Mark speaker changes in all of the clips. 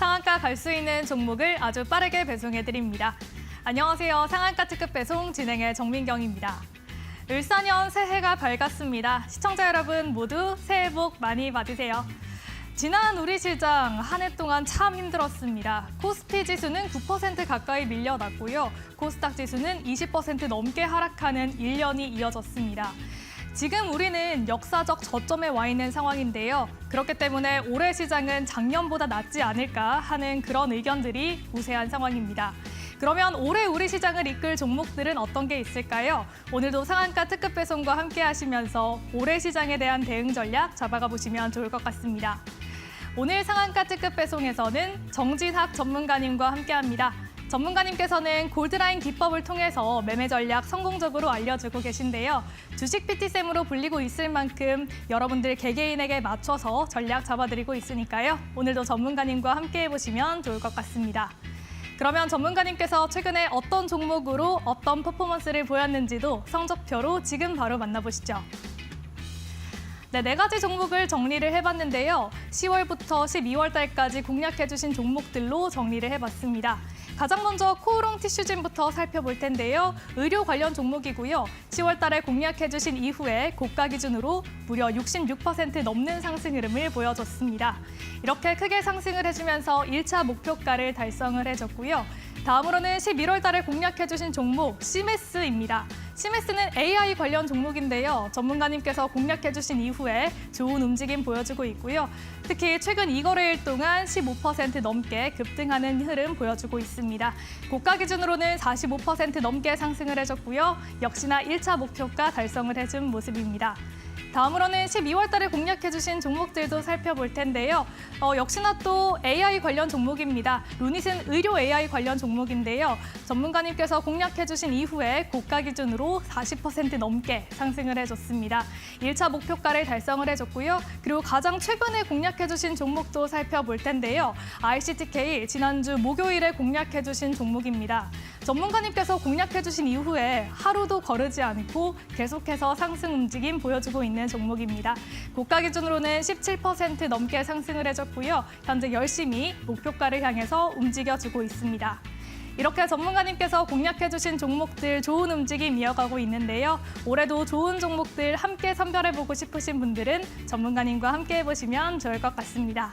Speaker 1: 상한가 갈 수 있는 종목을 아주 빠르게 배송해드립니다. 안녕하세요. 상한가 특급 배송 진행의 정민경입니다. 을사년 새해가 밝았습니다. 시청자 여러분 모두 새해 복 많이 받으세요. 지난 우리 시장 한 해 동안 참 힘들었습니다. 코스피 지수는 9% 가까이 밀려났고요. 코스닥 지수는 20% 넘게 하락하는 1년이 이어졌습니다. 지금 우리는 역사적 저점에 와 있는 상황인데요. 그렇기 때문에 올해 시장은 작년보다 낫지 않을까 하는 그런 의견들이 우세한 상황입니다. 그러면 올해 우리 시장을 이끌 종목들은 어떤 게 있을까요? 오늘도 상한가 특급 배송과 함께 하시면서 올해 시장에 대한 대응 전략 잡아가 보시면 좋을 것 같습니다. 오늘 상한가 특급 배송에서는 정진학 전문가님과 함께합니다. 전문가님께서는 골드라인 기법을 통해서 매매 전략 성공적으로 알려주고 계신데요. 주식 PT쌤으로 불리고 있을 만큼 여러분들 개개인에게 맞춰서 전략 잡아드리고 있으니까요. 오늘도 전문가님과 함께 해보시면 좋을 것 같습니다. 그러면 전문가님께서 최근에 어떤 종목으로 어떤 퍼포먼스를 보였는지도 성적표로 지금 바로 만나보시죠. 네 가지 종목을 정리를 해봤는데요. 10월부터 12월 달까지 공략해주신 종목들로 정리를 해봤습니다. 가장 먼저 코오롱 티슈진부터 살펴볼 텐데요. 의료 관련 종목이고요. 10월 달에 공략해주신 이후에 고가 기준으로 무려 66% 넘는 상승 흐름을 보여줬습니다. 이렇게 크게 상승을 해주면서 1차 목표가를 달성을 해줬고요. 다음으로는 11월 달에 공략해주신 종목 시메스입니다. 시메스는 AI 관련 종목인데요. 전문가님께서 공략해주신 이후에 좋은 움직임 보여주고 있고요. 특히 최근 2거래일 동안 15% 넘게 급등하는 흐름 보여주고 있습니다. 고가 기준으로는 45% 넘게 상승을 해줬고요. 역시나 1차 목표가 달성을 해준 모습입니다. 다음으로는 12월 달에 공략해주신 종목들도 살펴볼 텐데요. 역시나 또 AI 관련 종목입니다. 루닛은 의료 AI 관련 종목인데요. 전문가님께서 공략해주신 이후에 고가 기준으로 40% 넘게 상승을 해줬습니다. 1차 목표가를 달성을 해줬고요. 그리고 가장 최근에 공략해주신 종목도 살펴볼 텐데요. ICTK 지난주 목요일에 공략해주신 종목입니다. 전문가님께서 공략해주신 이후에 하루도 거르지 않고 계속해서 상승 움직임 보여주고 있는 종목입니다. 고가 기준으로는 17% 넘게 상승을 해줬고요. 현재 열심히 목표가를 향해서 움직여주고 있습니다. 이렇게 전문가님께서 공략해주신 종목들 좋은 움직임 이어가고 있는데요. 올해도 좋은 종목들 함께 선별해보고 싶으신 분들은 전문가님과 함께 해보시면 좋을 것 같습니다.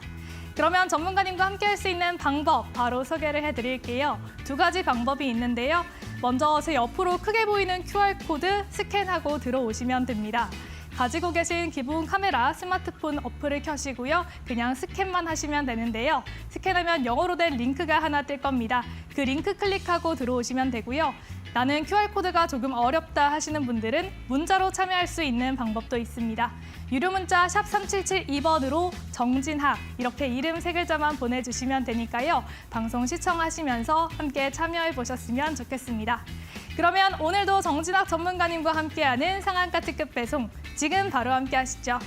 Speaker 1: 그러면 전문가님과 함께 할 수 있는 방법 바로 소개를 해드릴게요. 두 가지 방법이 있는데요. 먼저 제 옆으로 크게 보이는 QR코드 스캔하고 들어오시면 됩니다. 가지고 계신 기본 카메라, 스마트폰 어플을 켜시고요. 그냥 스캔만 하시면 되는데요. 스캔하면 영어로 된 링크가 하나 뜰 겁니다. 그 링크 클릭하고 들어오시면 되고요. 나는 QR코드가 조금 어렵다 하시는 분들은 문자로 참여할 수 있는 방법도 있습니다. 유료 문자 샵 3772번으로 정진학 이렇게 이름 3글자만 보내주시면 되니까요. 방송 시청하시면서 함께 참여해 보셨으면 좋겠습니다. 그러면 오늘도 정진학 전문가님과 함께하는 상한가 특급 배송 지금 바로 함께 하시죠.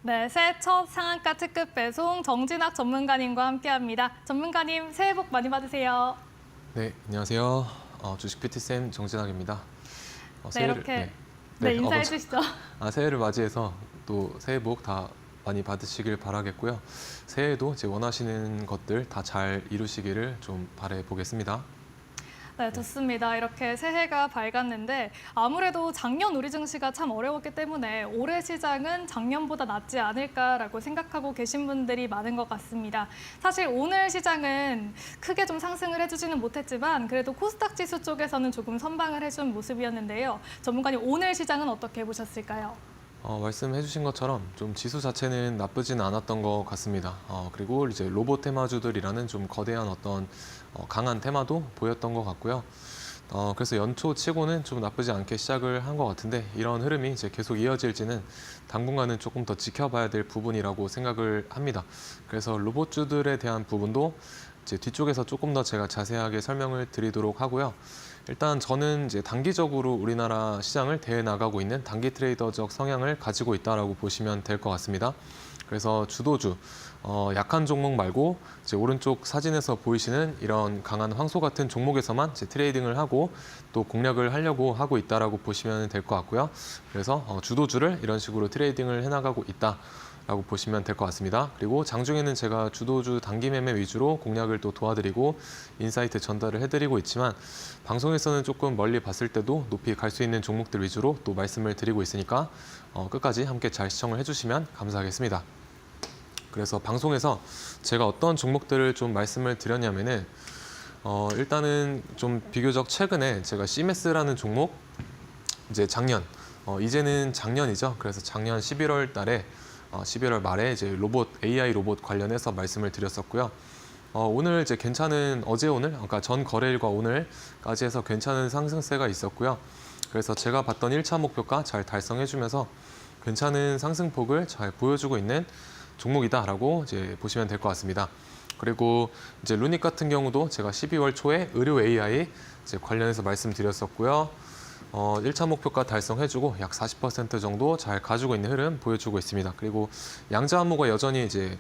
Speaker 1: 네, 새해 첫 상한가 특급 배송 정진학 전문가님과 함께합니다. 전문가님, 새해 복 많이 받으세요.
Speaker 2: 네, 안녕하세요. 주식 PT쌤 정진학입니다.
Speaker 1: 네, 이렇게 인사해
Speaker 2: 먼저.
Speaker 1: 주시죠.
Speaker 2: 새해를 맞이해서 또 새해 복 다 많이 받으시길 바라겠고요. 새해에도 이제 원하시는 것들 다 잘 이루시기를 좀 바래 보겠습니다.
Speaker 1: 네, 좋습니다. 이렇게 새해가 밝았는데 아무래도 작년 우리 증시가 참 어려웠기 때문에 올해 시장은 작년보다 낫지 않을까라고 생각하고 계신 분들이 많은 것 같습니다. 사실 오늘 시장은 크게 좀 상승을 해주지는 못했지만 그래도 코스닥 지수 쪽에서는 조금 선방을 해준 모습이었는데요. 전문가님, 오늘 시장은 어떻게 보셨을까요?
Speaker 2: 말씀해 주신 것처럼 좀 지수 자체는 나쁘진 않았던 것 같습니다. 그리고 이제 로봇 테마주들이라는 좀 거대한 어떤 강한 테마도 보였던 것 같고요. 그래서 연초 치고는 좀 나쁘지 않게 시작을 한 것 같은데 이런 흐름이 이제 계속 이어질지는 당분간은 조금 더 지켜봐야 될 부분이라고 생각을 합니다. 그래서 로봇주들에 대한 부분도 이제 뒤쪽에서 조금 더 제가 자세하게 설명을 드리도록 하고요. 일단 저는 이제 단기적으로 우리나라 시장을 대해 나가고 있는 단기 트레이더적 성향을 가지고 있다라고 보시면 될 것 같습니다. 그래서 주도주, 약한 종목 말고 이제 오른쪽 사진에서 보이시는 이런 강한 황소 같은 종목에서만 이제 트레이딩을 하고 또 공략을 하려고 하고 있다라고 보시면 될 것 같고요. 그래서 주도주를 이런 식으로 트레이딩을 해나가고 있다라고 보시면 될 것 같습니다. 그리고 장중에는 제가 주도주 단기 매매 위주로 공략을 또 도와드리고 인사이트 전달을 해드리고 있지만 방송에서는 조금 멀리 봤을 때도 높이 갈 수 있는 종목들 위주로 또 말씀을 드리고 있으니까 끝까지 함께 잘 시청을 해주시면 감사하겠습니다. 그래서 방송에서 제가 어떤 종목들을 좀 말씀을 드렸냐면은 일단은 좀 비교적 최근에 제가 CMS라는 종목 이제 작년 이제는 작년이죠. 그래서 작년 11월 달에 11월 말에 이제 AI 로봇 관련해서 말씀을 드렸었고요. 오늘 이제 괜찮은 어제 오늘 그러니까 전 거래일과 오늘까지 해서 괜찮은 상승세가 있었고요. 그래서 제가 봤던 1차 목표가 잘 달성해주면서 괜찮은 상승폭을 잘 보여주고 있는 종목이다라고 이제 보시면 될 것 같습니다. 그리고 이제 루닉 같은 경우도 제가 12월 초에 의료 AI 이제 관련해서 말씀드렸었고요. 1차 목표가 달성해주고 약 40% 정도 잘 가지고 있는 흐름 보여주고 있습니다. 그리고 양자암호가 여전히 이제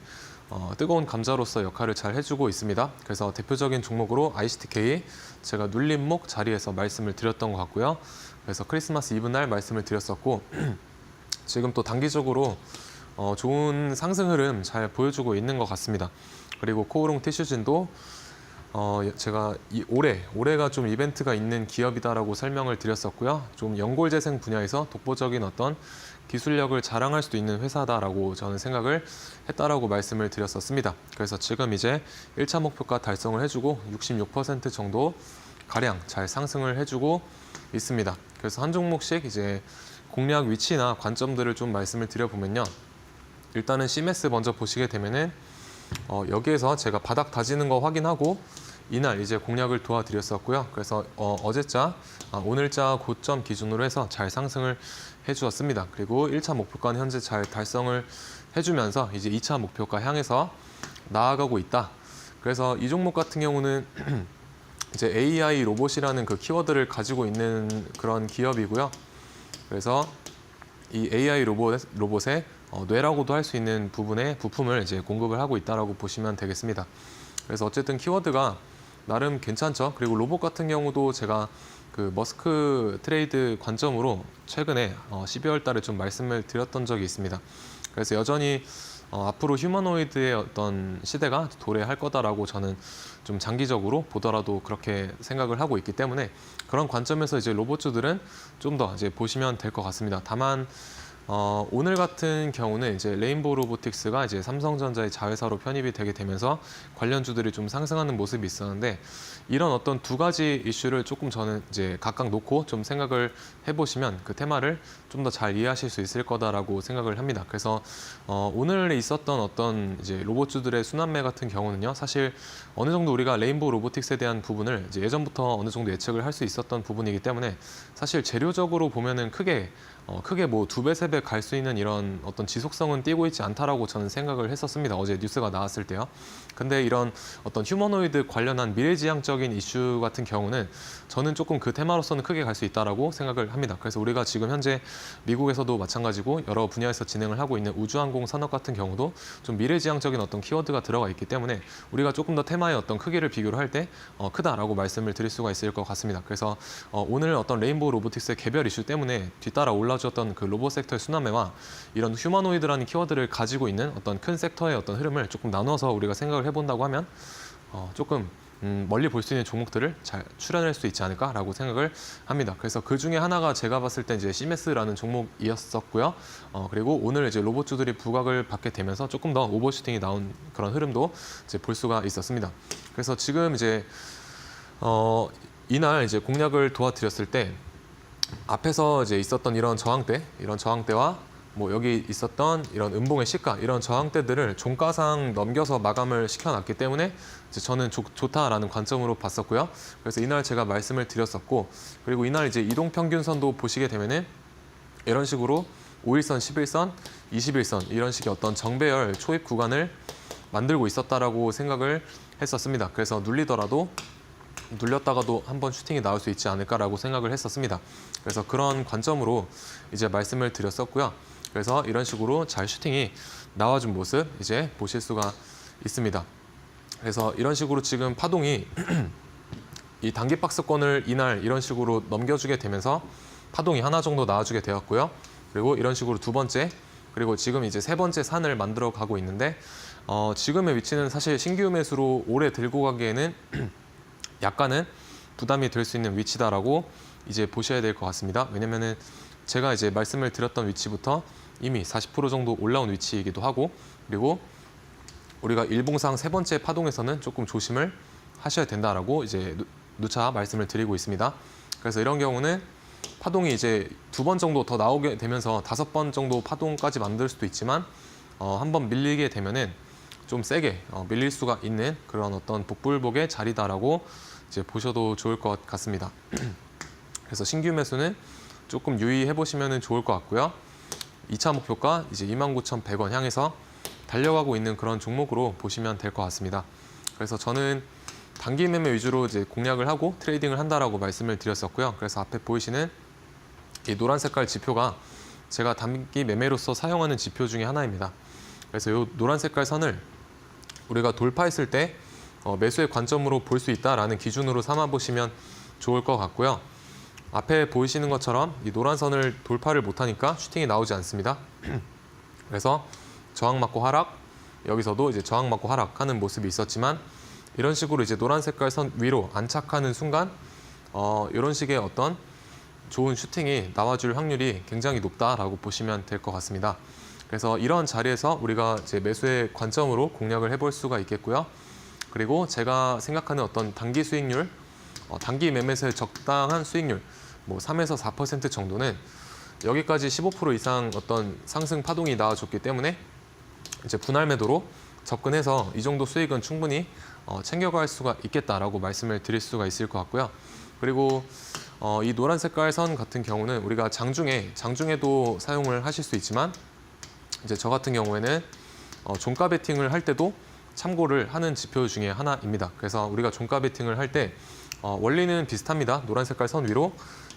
Speaker 2: 뜨거운 감자로서 역할을 잘 해주고 있습니다. 그래서 대표적인 종목으로 ICTK 제가 눌림목 자리에서 말씀을 드렸던 것 같고요. 그래서 크리스마스 이브 날 말씀을 드렸었고 지금 또 단기적으로 좋은 상승 흐름 잘 보여주고 있는 것 같습니다. 그리고 코오롱 티슈진도 제가 올해가 좀 이벤트가 있는 기업이다라고 설명을 드렸었고요. 좀 연골재생 분야에서 독보적인 어떤 기술력을 자랑할 수도 있는 회사다라고 저는 생각을 했다라고 말씀을 드렸었습니다. 그래서 지금 이제 1차 목표가 달성을 해주고 66% 정도 가량 잘 상승을 해주고 있습니다. 그래서 한 종목씩 이제 공략 위치나 관점들을 좀 말씀을 드려보면요. 일단은 CMS 먼저 보시게 되면은 여기에서 제가 바닥 다지는 거 확인하고 이날 이제 공략을 도와드렸었고요. 그래서 오늘자 고점 기준으로 해서 잘 상승을 해주었습니다. 그리고 1차 목표가는 현재 잘 달성을 해주면서 이제 2차 목표가 향해서 나아가고 있다. 그래서 이 종목 같은 경우는 이제 AI 로봇이라는 그 키워드를 가지고 있는 그런 기업이고요. 그래서 이 AI 로봇에 뇌라고도 할 수 있는 부분의 부품을 이제 공급을 하고 있다라고 보시면 되겠습니다. 그래서 어쨌든 키워드가 나름 괜찮죠. 그리고 로봇 같은 경우도 제가 그 머스크 트레이드 관점으로 최근에 12월 달에 좀 말씀을 드렸던 적이 있습니다. 그래서 여전히 앞으로 휴머노이드의 어떤 시대가 도래할 거다라고 저는 좀 장기적으로 보더라도 그렇게 생각을 하고 있기 때문에 그런 관점에서 이제 로봇주들은 좀 더 이제 보시면 될 것 같습니다. 다만 오늘 같은 경우는 이제 레인보우 로보틱스가 이제 삼성전자의 자회사로 편입이 되게 되면서 관련주들이 좀 상승하는 모습이 있었는데 이런 어떤 두 가지 이슈를 조금 저는 이제 각각 놓고 좀 생각을 해보시면 그 테마를 좀 더 잘 이해하실 수 있을 거다라고 생각을 합니다. 그래서 오늘 있었던 어떤 이제 로봇주들의 순환매 같은 경우는요, 사실 어느 정도 우리가 레인보우 로보틱스에 대한 부분을 이제 예전부터 어느 정도 예측을 할 수 있었던 부분이기 때문에 사실 재료적으로 보면은 크게 뭐 2배, 3배 갈 수 있는 이런 어떤 지속성은 띄고 있지 않다라고 저는 생각을 했었습니다. 어제 뉴스가 나왔을 때요. 근데 이런 어떤 휴머노이드 관련한 미래지향적인 이슈 같은 경우는 저는 조금 그 테마로서는 크게 갈 수 있다라고 생각을 합니다. 그래서 우리가 지금 현재 미국에서도 마찬가지고 여러 분야에서 진행을 하고 있는 우주항공 산업 같은 경우도 좀 미래지향적인 어떤 키워드가 들어가 있기 때문에 우리가 조금 더 테마의 어떤 크기를 비교를 할 때 크다라고 말씀을 드릴 수가 있을 것 같습니다. 그래서 오늘 어떤 레인보우 로보틱스의 개별 이슈 때문에 뒤따라 올라 올라주었던 그 로봇 섹터의 순환매와 이런 휴머노이드라는 키워드를 가지고 있는 어떤 큰 섹터의 어떤 흐름을 조금 나눠서 우리가 생각을 해본다고 하면 조금 멀리 볼 수 있는 종목들을 잘 추려낼 수 있지 않을까라고 생각을 합니다. 그래서 그 중에 하나가 제가 봤을 때 이제 CMS라는 종목이었었고요. 그리고 오늘 이제 로봇주들이 부각을 받게 되면서 조금 더 오버슈팅이 나온 그런 흐름도 이제 볼 수가 있었습니다. 그래서 지금 이제 이날 이제 공략을 도와드렸을 때 앞에서 이제 있었던 이런 저항대와 뭐 여기 있었던 이런 음봉의 시가 이런 저항대들을 종가상 넘겨서 마감을 시켜놨기 때문에 이제 저는 좋다라는 관점으로 봤었고요. 그래서 이날 제가 말씀을 드렸었고, 그리고 이날 이제 이동평균선도 보시게 되면은 이런 식으로 5일선, 11선, 21선 이런 식의 어떤 정배열 초입 구간을 만들고 있었다라고 생각을 했었습니다. 그래서 눌렸다가도 한번 슈팅이 나올 수 있지 않을까라고 생각을 했었습니다. 그래서 그런 관점으로 이제 말씀을 드렸었고요. 그래서 이런 식으로 잘 슈팅이 나와준 모습 이제 보실 수가 있습니다. 그래서 이런 식으로 지금 파동이 이 단기 박스권을 이날 이런 식으로 넘겨주게 되면서 파동이 하나 정도 나와주게 되었고요. 그리고 이런 식으로 두 번째, 그리고 지금 이제 세 번째 산을 만들어 가고 있는데 지금의 위치는 사실 신규 매수로 오래 들고 가기에는 약간은 부담이 될 수 있는 위치다라고 이제 보셔야 될 것 같습니다. 왜냐면은 제가 이제 말씀을 드렸던 위치부터 이미 40% 정도 올라온 위치이기도 하고, 그리고 우리가 일봉상 세 번째 파동에서는 조금 조심을 하셔야 된다라고 이제 누차 말씀을 드리고 있습니다. 그래서 이런 경우는 파동이 이제 두 번 정도 더 나오게 되면서 5번 정도 파동까지 만들 수도 있지만 한번 밀리게 되면은 좀 세게 밀릴 수가 있는 그런 어떤 복불복의 자리다라고 이제 보셔도 좋을 것 같습니다. 그래서 신규 매수는 조금 유의해 보시면 좋을 것 같고요. 2차 목표가 이제 29,100원 향해서 달려가고 있는 그런 종목으로 보시면 될 것 같습니다. 그래서 저는 단기 매매 위주로 이제 공략을 하고 트레이딩을 한다라고 말씀을 드렸었고요. 그래서 앞에 보이시는 이 노란 색깔 지표가 제가 단기 매매로서 사용하는 지표 중에 하나입니다. 그래서 이 노란 색깔 선을 우리가 돌파했을 때 매수의 관점으로 볼 수 있다라는 기준으로 삼아 보시면 좋을 것 같고요. 앞에 보이시는 것처럼 이 노란 선을 돌파를 못하니까 슈팅이 나오지 않습니다. 그래서 저항 맞고 하락, 여기서도 이제 저항 맞고 하락하는 모습이 있었지만 이런 식으로 이제 노란 색깔 선 위로 안착하는 순간 이런 식의 어떤 좋은 슈팅이 나와줄 확률이 굉장히 높다라고 보시면 될 것 같습니다. 그래서 이런 자리에서 우리가 이제 매수의 관점으로 공략을 해볼 수가 있겠고요. 그리고 제가 생각하는 어떤 단기 수익률, 단기 매매에서의 적당한 수익률, 뭐 3에서 4% 정도는 여기까지 15% 이상 어떤 상승 파동이 나와줬기 때문에 이제 분할 매도로 접근해서 이 정도 수익은 충분히 챙겨갈 수가 있겠다라고 말씀을 드릴 수가 있을 것 같고요. 그리고 이 노란 색깔 선 같은 경우는 우리가 장중에도 사용을 하실 수 있지만 이제 저 같은 경우에는 종가 베팅을 할 때도 참고를 하는 지표 중에 하나입니다. 그래서 우리가 종가 베팅을 할 때 원리는 비슷합니다. 노란 색깔 선 위로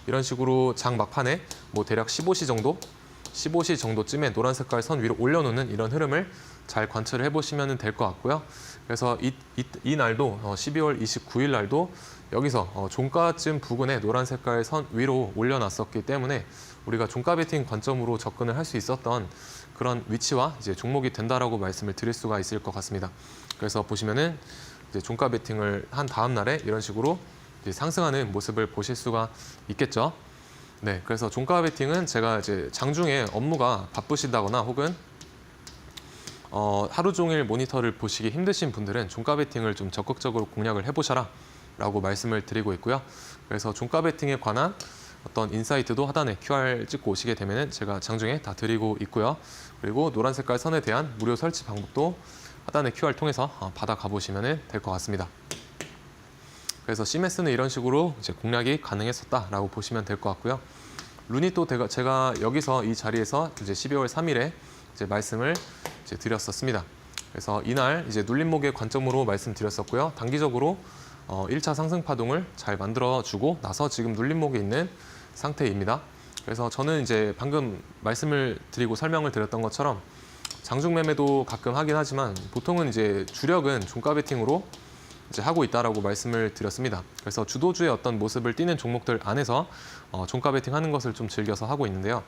Speaker 2: 이런 식으로 장 막판에 뭐 대략 15시 정도쯤에 노란 색깔 선 위로 올려놓는 이런 흐름을 잘 관찰을 해보시면 될 것 같고요. 그래서 이 날도 12월 29일 날도 여기서 종가쯤 부근에 노란 색깔 선 위로 올려놨었기 때문에 우리가 종가 베팅 관점으로 접근을 할 수 있었던 그런 위치와 이제 종목이 된다라고 말씀을 드릴 수가 있을 것 같습니다. 그래서 보시면은 이제 종가 베팅을 한 다음 날에 이런 식으로 이제 상승하는 모습을 보실 수가 있겠죠. 네, 그래서 종가 베팅은 제가 이제 장중에 업무가 바쁘시다거나 혹은 하루 종일 모니터를 보시기 힘드신 분들은 종가 베팅을 좀 적극적으로 공략을 해보셔라 라고 말씀을 드리고 있고요. 그래서 종가 베팅에 관한 어떤 인사이트도 하단에 QR 찍고 오시게 되면 제가 장중에 다 드리고 있고요. 그리고 노란 색깔 선에 대한 무료 설치 방법도 하단에 QR 통해서 받아가 보시면 될 것 같습니다. 그래서 CMS는 이런 식으로 이제 공략이 가능했었다라고 보시면 될 것 같고요. 룬이 또 제가 여기서 이 자리에서 이제 12월 3일에 이제 말씀을 이제 드렸었습니다. 그래서 이날 이제 눌림목의 관점으로 말씀드렸었고요. 단기적으로 1차 상승 파동을 잘 만들어주고 나서 지금 눌림목에 있는 상태입니다. 그래서 저는 이제 방금 말씀을 드리고 설명을 드렸던 것처럼 장중 매매도 가끔 하긴 하지만 보통은 이제 주력은 종가 베팅으로 이제 하고 있다라고 말씀을 드렸습니다. 그래서 주도주의 어떤 모습을 띠는 종목들 안에서 종가 베팅하는 것을 좀 즐겨서 하고 있는데요.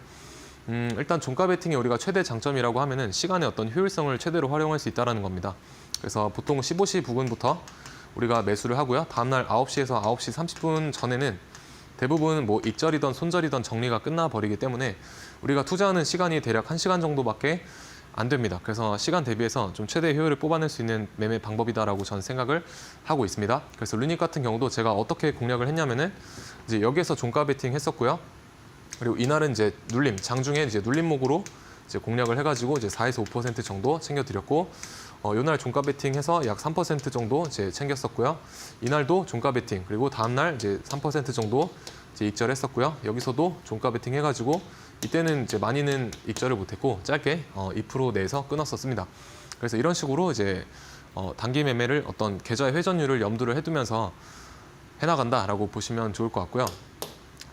Speaker 2: 일단 종가 베팅의 우리가 최대 장점이라고 하면은 시간의 어떤 효율성을 최대로 활용할 수 있다는 겁니다. 그래서 보통 15시 부근부터 우리가 매수를 하고요. 다음날 9시에서 9시 30분 전에는 대부분 뭐 익절이던 손절이던 정리가 끝나버리기 때문에 우리가 투자하는 시간이 대략 1시간 정도밖에 안 됩니다. 그래서 시간 대비해서 좀 최대 효율을 뽑아낼 수 있는 매매 방법이다라고 저는 생각을 하고 있습니다. 그래서 루닛 같은 경우도 제가 어떻게 공략을 했냐면은 이제 여기에서 종가 베팅 했었고요. 그리고 이날은 이제 눌림, 장중에 이제 눌림목으로 이제 공략을 해가지고 이제 4에서 5% 정도 챙겨드렸고, 이날 종가 베팅해서 약 3% 정도 이제 챙겼었고요. 이날도 종가 베팅, 그리고 다음날 이제 3% 정도 이제 익절했었고요. 여기서도 종가 베팅 해가지고 이때는 이제 많이는 익절을 못했고 짧게 2% 내에서 끊었었습니다. 그래서 이런 식으로 이제 단기 매매를 어떤 계좌의 회전율을 염두를 해두면서 해나간다라고 보시면 좋을 것 같고요.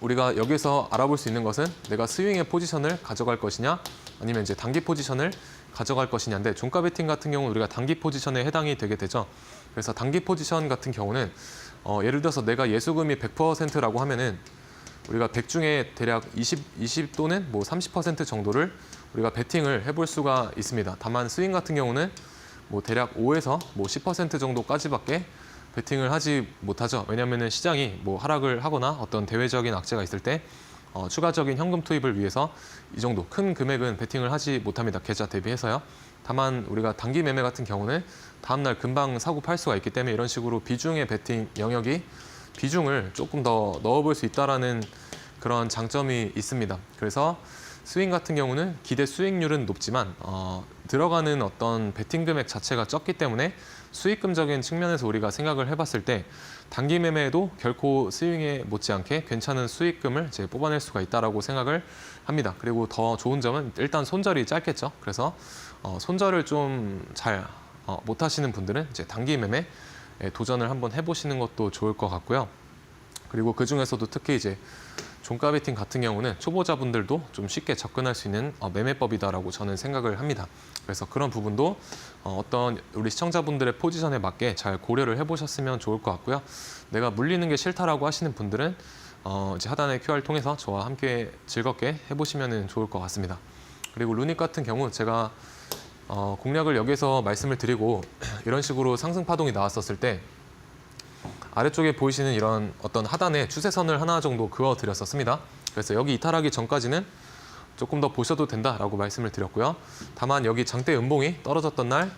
Speaker 2: 우리가 여기서 알아볼 수 있는 것은 내가 스윙의 포지션을 가져갈 것이냐 아니면 이제 단기 포지션을 가져갈 것이냐인데 종가 베팅 같은 경우는 우리가 단기 포지션에 해당이 되게 되죠. 그래서 단기 포지션 같은 경우는 예를 들어서 내가 예수금이 100%라고 하면은 우리가 100 중에 대략 20 또는 뭐 30% 정도를 우리가 베팅을 해볼 수가 있습니다. 다만 스윙 같은 경우는 뭐 대략 5에서 뭐 10% 정도까지밖에 베팅을 하지 못하죠. 왜냐하면 시장이 뭐 하락을 하거나 어떤 대외적인 악재가 있을 때 추가적인 현금 투입을 위해서 이 정도 큰 금액은 베팅을 하지 못합니다. 계좌 대비해서요. 다만 우리가 단기 매매 같은 경우는 다음날 금방 사고 팔 수가 있기 때문에 이런 식으로 비중의 베팅 영역이 비중을 조금 더 넣어볼 수 있다라는 그런 장점이 있습니다. 그래서 스윙 같은 경우는 기대 수익률은 높지만 들어가는 어떤 베팅 금액 자체가 적기 때문에 수익금적인 측면에서 우리가 생각을 해봤을 때 단기 매매에도 결코 스윙에 못지않게 괜찮은 수익금을 이제 뽑아낼 수가 있다라고 생각을 합니다. 그리고 더 좋은 점은 일단 손절이 짧겠죠. 그래서 손절을 좀 잘 못하시는 분들은 이제 단기 매매 도전을 한번 해보시는 것도 좋을 것 같고요. 그리고 그 중에서도 특히 이제 종가 베팅 같은 경우는 초보자분들도 좀 쉽게 접근할 수 있는 매매법이다라고 저는 생각을 합니다. 그래서 그런 부분도 어떤 우리 시청자분들의 포지션에 맞게 잘 고려를 해보셨으면 좋을 것 같고요. 내가 물리는 게 싫다라고 하시는 분들은 이제 하단의 QR을 통해서 저와 함께 즐겁게 해보시면 좋을 것 같습니다. 그리고 루닛 같은 경우 제가 공략을 여기서 말씀을 드리고 이런 식으로 상승 파동이 나왔었을 때 아래쪽에 보이시는 이런 어떤 하단에 추세선을 하나 정도 그어드렸었습니다. 그래서 여기 이탈하기 전까지는 조금 더 보셔도 된다라고 말씀을 드렸고요. 다만 여기 장대 음봉이 떨어졌던 날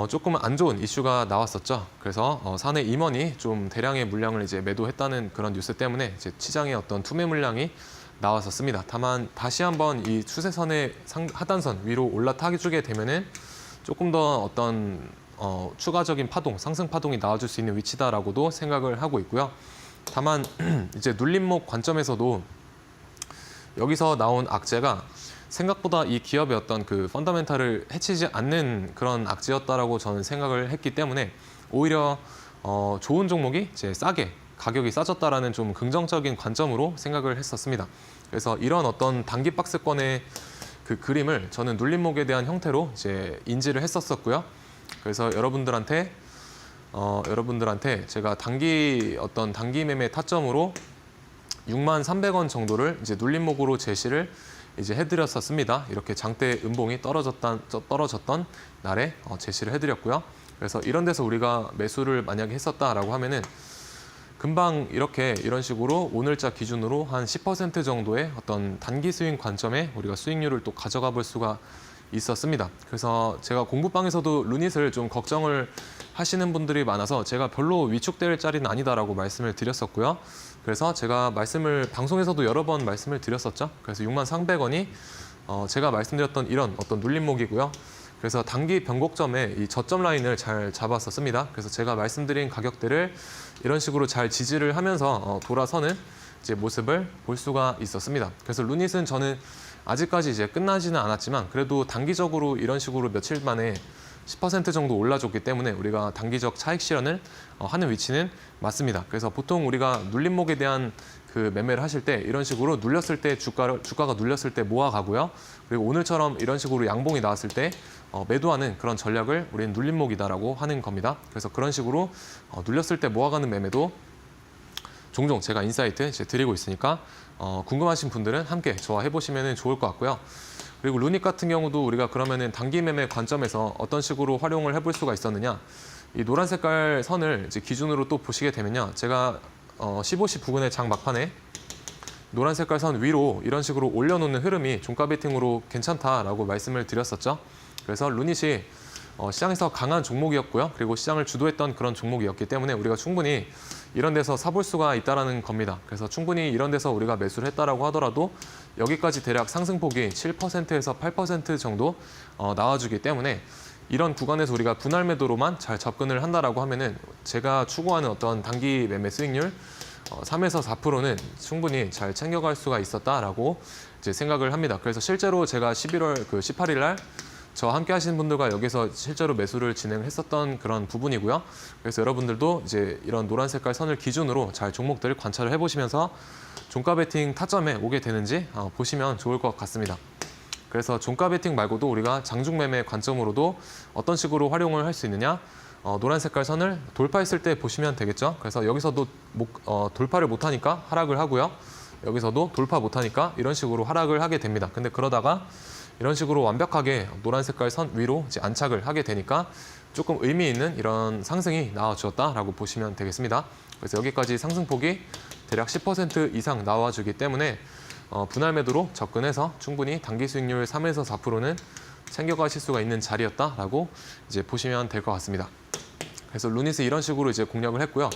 Speaker 2: 조금 안 좋은 이슈가 나왔었죠. 그래서 사내 임원이 좀 대량의 물량을 이제 매도했다는 그런 뉴스 때문에 이제 시장에 어떤 투매 물량이 나왔었습니다. 다만 다시 한번 이 추세선의 하단선 위로 올라타게 주게 되면은 조금 더 어떤 추가적인 파동, 상승 파동이 나와줄 수 있는 위치다라고도 생각을 하고 있고요. 다만 이제 눌림목 관점에서도 여기서 나온 악재가 생각보다 이 기업의 어떤 그 펀더멘탈을 해치지 않는 그런 악재였다라고 저는 생각을 했기 때문에 오히려 좋은 종목이 이제 싸게 가격이 싸졌다라는 좀 긍정적인 관점으로 생각을 했었습니다. 그래서 이런 어떤 단기 박스권의 그 그림을 저는 눌림목에 대한 형태로 이제 인지를 했었고요. 그래서 여러분들한테 제가 단기 매매 타점으로 63,300원 정도를 이제 눌림목으로 제시를 이제 해드렸었습니다. 이렇게 장대 음봉이 떨어졌던 날에 제시를 해드렸고요. 그래서 이런 데서 우리가 매수를 만약에 했었다라고 하면은 금방 이런 식으로 오늘자 기준으로 한 10% 정도의 어떤 단기 스윙 관점에 우리가 수익률을 또 가져가 볼 수가 있었습니다. 그래서 제가 공부방에서도 루닛을 좀 걱정을 하시는 분들이 많아서 제가 별로 위축될 자리는 아니다라고 말씀을 드렸었고요. 그래서 제가 방송에서도 여러 번 말씀을 드렸었죠. 그래서 63,300원이 제가 말씀드렸던 이런 어떤 눌림목이고요. 그래서 단기 변곡점에 이 저점 라인을 잘 잡았었습니다. 그래서 제가 말씀드린 가격대를 이런 식으로 잘 지지를 하면서 돌아서는 이제 모습을 볼 수가 있었습니다. 그래서 루닛은 저는 아직까지 이제 끝나지는 않았지만 그래도 단기적으로 이런 식으로 며칠 만에 10% 정도 올라줬기 때문에 우리가 단기적 차익 실현을 하는 위치는 맞습니다. 그래서 보통 우리가 눌림목에 대한 그 매매를 하실 때 이런 식으로 눌렸을 때 주가가 눌렸을 때 모아가고요. 그리고 오늘처럼 이런 식으로 양봉이 나왔을 때 매도하는 그런 전략을 우리는 눌림목이다라고 하는 겁니다. 그래서 그런 식으로 눌렸을 때 모아가는 매매도 종종 제가 인사이트 이제 드리고 있으니까 궁금하신 분들은 함께 저와 해보시면 좋을 것 같고요. 그리고 루닉 같은 경우도 우리가 그러면은 단기 매매 관점에서 어떤 식으로 활용을 해볼 수가 있었느냐. 이 노란 색깔 선을 이제 기준으로 또 보시게 되면요. 제가 15시 부근의 장 막판에 노란 색깔 선 위로 이런 식으로 올려놓는 흐름이 종가 베팅으로 괜찮다라고 말씀을 드렸었죠. 그래서 루닛이 시장에서 강한 종목이었고요. 그리고 시장을 주도했던 그런 종목이었기 때문에 우리가 충분히 이런 데서 사볼 수가 있다는 겁니다. 그래서 충분히 이런 데서 우리가 매수를 했다라고 하더라도 여기까지 대략 상승폭이 7%에서 8% 정도 나와주기 때문에 이런 구간에서 우리가 분할 매도로만 잘 접근을 한다라고 하면은 제가 추구하는 어떤 단기 매매 수익률 3에서 4%는 충분히 잘 챙겨갈 수가 있었다라고 이제 생각을 합니다. 그래서 실제로 제가 11월 18일 날 저와 함께 하시는 분들과 여기서 실제로 매수를 진행했었던 그런 부분이고요. 그래서 여러분들도 이제 이런 노란 색깔 선을 기준으로 잘 종목들 관찰을 해보시면서 종가 베팅 타점에 오게 되는지 보시면 좋을 것 같습니다. 그래서 종가 베팅 말고도 우리가 장중 매매 관점으로도 어떤 식으로 활용을 할 수 있느냐. 노란 색깔 선을 돌파했을 때 보시면 되겠죠. 그래서 여기서도 돌파를 못하니까 하락을 하고요. 여기서도 돌파 못하니까 이런 식으로 하락을 하게 됩니다. 근데 그러다가 이런 식으로 완벽하게 노란 색깔 선 위로 이제 안착을 하게 되니까 조금 의미 있는 이런 상승이 나와주었다라고 보시면 되겠습니다. 그래서 여기까지 상승폭이 대략 10% 이상 나와주기 때문에 분할 매도로 접근해서 충분히 단기 수익률 3에서 4%는 챙겨가실 수가 있는 자리였다라고 이제 보시면 될 것 같습니다. 그래서 루닛은 이런 식으로 이제 공략을 했고요.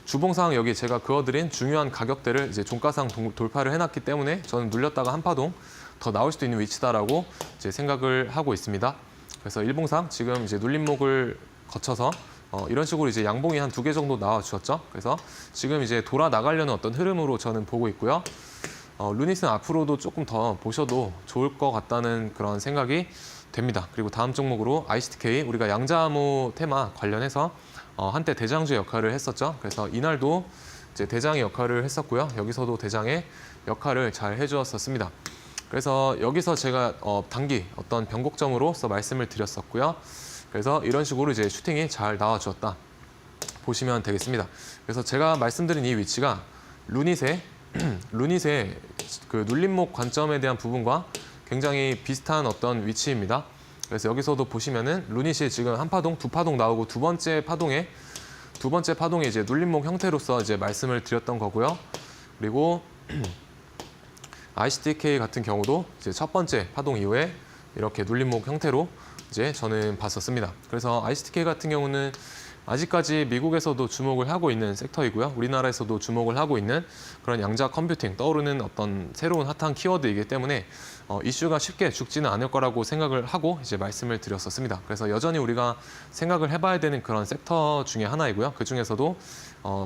Speaker 2: 주봉상 여기 제가 그어드린 중요한 가격대를 이제 종가상 돌파를 해놨기 때문에 저는 눌렸다가 한 파동 더 나올 수도 있는 위치다라고 이제 생각을 하고 있습니다. 그래서 일봉상 지금 이제 눌림목을 거쳐서 이런 식으로 이제 양봉이 한 2개 정도 나와 주었죠. 그래서 지금 이제 돌아 나가려는 어떤 흐름으로 저는 보고 있고요. 루닛은 앞으로도 조금 더 보셔도 좋을 것 같다는 그런 생각이 됩니다. 그리고 다음 종목으로 ICTK 우리가 양자암호 테마 관련해서 한때 대장주 역할을 했었죠. 그래서 이날도 이제 대장의 역할을 했었고요. 여기서도 대장의 역할을 잘 해주었었습니다. 그래서 여기서 제가 단기 어떤 변곡점으로서 말씀을 드렸었고요. 그래서 이런 식으로 이제 슈팅이 잘 나와주었다 보시면 되겠습니다. 그래서 제가 말씀드린 이 위치가 루닛의 그 눌림목 관점에 대한 부분과 굉장히 비슷한 어떤 위치입니다. 그래서 여기서도 보시면은 루닛이 지금 한 파동, 두 파동 나오고 두 번째 파동에 이제 눌림목 형태로서 이제 말씀을 드렸던 거고요. 그리고 ICTK 같은 경우도 이제 첫 번째 파동 이후에 이렇게 눌림목 형태로 이제 저는 봤었습니다. 그래서 ICTK 같은 경우는 아직까지 미국에서도 주목을 하고 있는 섹터이고요. 우리나라에서도 주목을 하고 있는 그런 양자 컴퓨팅 떠오르는 어떤 새로운 핫한 키워드이기 때문에 이슈가 쉽게 죽지는 않을 거라고 생각을 하고 이제 말씀을 드렸었습니다. 그래서 여전히 우리가 생각을 해봐야 되는 그런 섹터 중에 하나이고요. 그 중에서도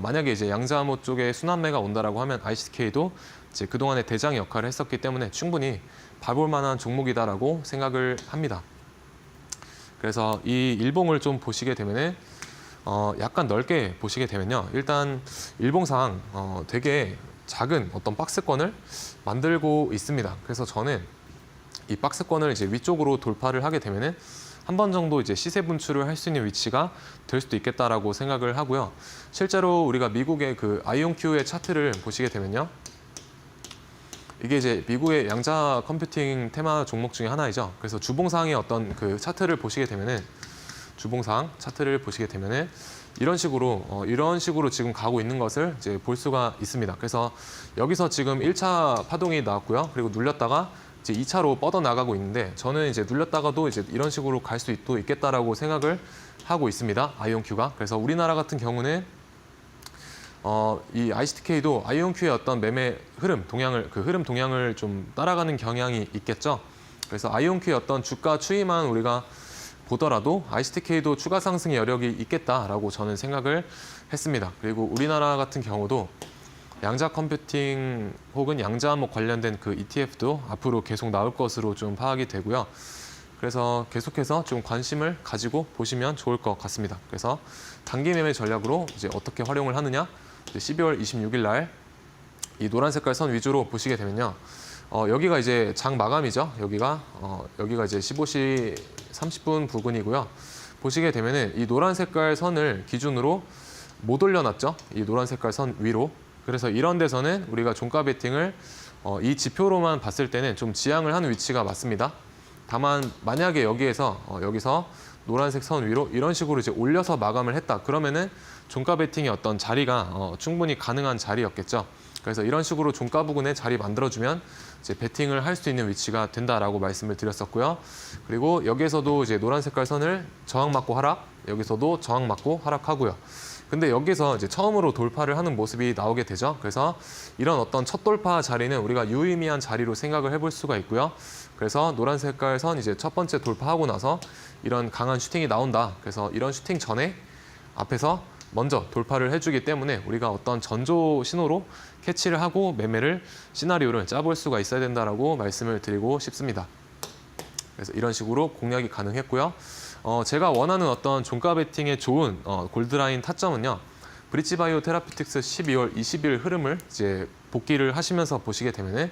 Speaker 2: 만약에 이제 양자암호 쪽에 순환매가 온다라고 하면 ICTK도 이제 그동안의 대장 역할을 했었기 때문에 충분히 봐볼 만한 종목이다라고 생각을 합니다. 그래서 이 일봉을 좀 보시게 되면은 약간 넓게 보시게 되면요. 일단 일봉상 되게 작은 어떤 박스권을 만들고 있습니다. 그래서 저는 이 박스권을 이제 위쪽으로 돌파를 하게 되면은 한 번 정도 이제 시세 분출을 할 수 있는 위치가 될 수도 있겠다라고 생각을 하고요. 실제로 우리가 미국의 그 아이온큐의 차트를 보시게 되면요. 이게 이제 미국의 양자 컴퓨팅 테마 종목 중에 하나이죠. 그래서 주봉상의 어떤 그 차트를 보시게 되면은 주봉상 차트를 보시게 되면은 이런 식으로 지금 가고 있는 것을 이제 볼 수가 있습니다. 그래서 여기서 지금 1차 파동이 나왔고요. 그리고 눌렸다가 이제 2차로 뻗어 나가고 있는데 저는 이제 눌렸다가도 이제 이런 식으로 갈 수 있겠다라고 생각을 하고 있습니다. 아이온큐가. 그래서 우리나라 같은 경우는 이 ICTK도 아이온큐의 어떤 매매 흐름 동향을 좀 따라가는 경향이 있겠죠. 그래서 아이온큐의 어떤 주가 추이만 우리가 보더라도 ICTK도 추가 상승의 여력이 있겠다라고 저는 생각을 했습니다. 그리고 우리나라 같은 경우도 양자 컴퓨팅 혹은 양자암호 관련된 그 ETF도 앞으로 계속 나올 것으로 좀 파악이 되고요. 그래서 계속해서 좀 관심을 가지고 보시면 좋을 것 같습니다. 그래서 단기 매매 전략으로 이제 어떻게 활용을 하느냐? 12월 26일 날 이 노란 색깔 선 위주로 보시게 되면요. 여기가 이제 장 마감이죠. 여기가 이제 15시 30분 부근이고요. 보시게 되면은 이 노란 색깔 선을 기준으로 못 올려놨죠. 이 노란 색깔 선 위로. 그래서 이런 데서는 우리가 종가 베팅을 이 지표로만 봤을 때는 좀 지향을 하는 위치가 맞습니다. 다만 만약에 여기서 노란색 선 위로 이런 식으로 이제 올려서 마감을 했다. 그러면은 종가 베팅의 어떤 자리가 충분히 가능한 자리였겠죠. 그래서 이런 식으로 종가 부근에 자리 만들어주면 이제 베팅을 할 수 있는 위치가 된다라고 말씀을 드렸었고요. 그리고 여기에서도 이제 노란 색깔 선을 저항 맞고 하락, 여기서도 저항 맞고 하락하고요. 근데 여기서 이제 처음으로 돌파를 하는 모습이 나오게 되죠. 그래서 이런 어떤 첫 돌파 자리는 우리가 유의미한 자리로 생각을 해볼 수가 있고요. 그래서 노란 색깔 선 이제 첫 번째 돌파하고 나서 이런 강한 슈팅이 나온다. 그래서 이런 슈팅 전에 앞에서 먼저 돌파를 해주기 때문에 우리가 어떤 전조 신호로 캐치를 하고 매매를 시나리오를 짜볼 수가 있어야 된다라고 말씀을 드리고 싶습니다. 그래서 이런 식으로 공략이 가능했고요. 제가 원하는 어떤 종가 베팅의 좋은 골드라인 타점은요. 브릿지바이오 테라피틱스 12월 20일 흐름을 이제 복기를 하시면서 보시게 되면은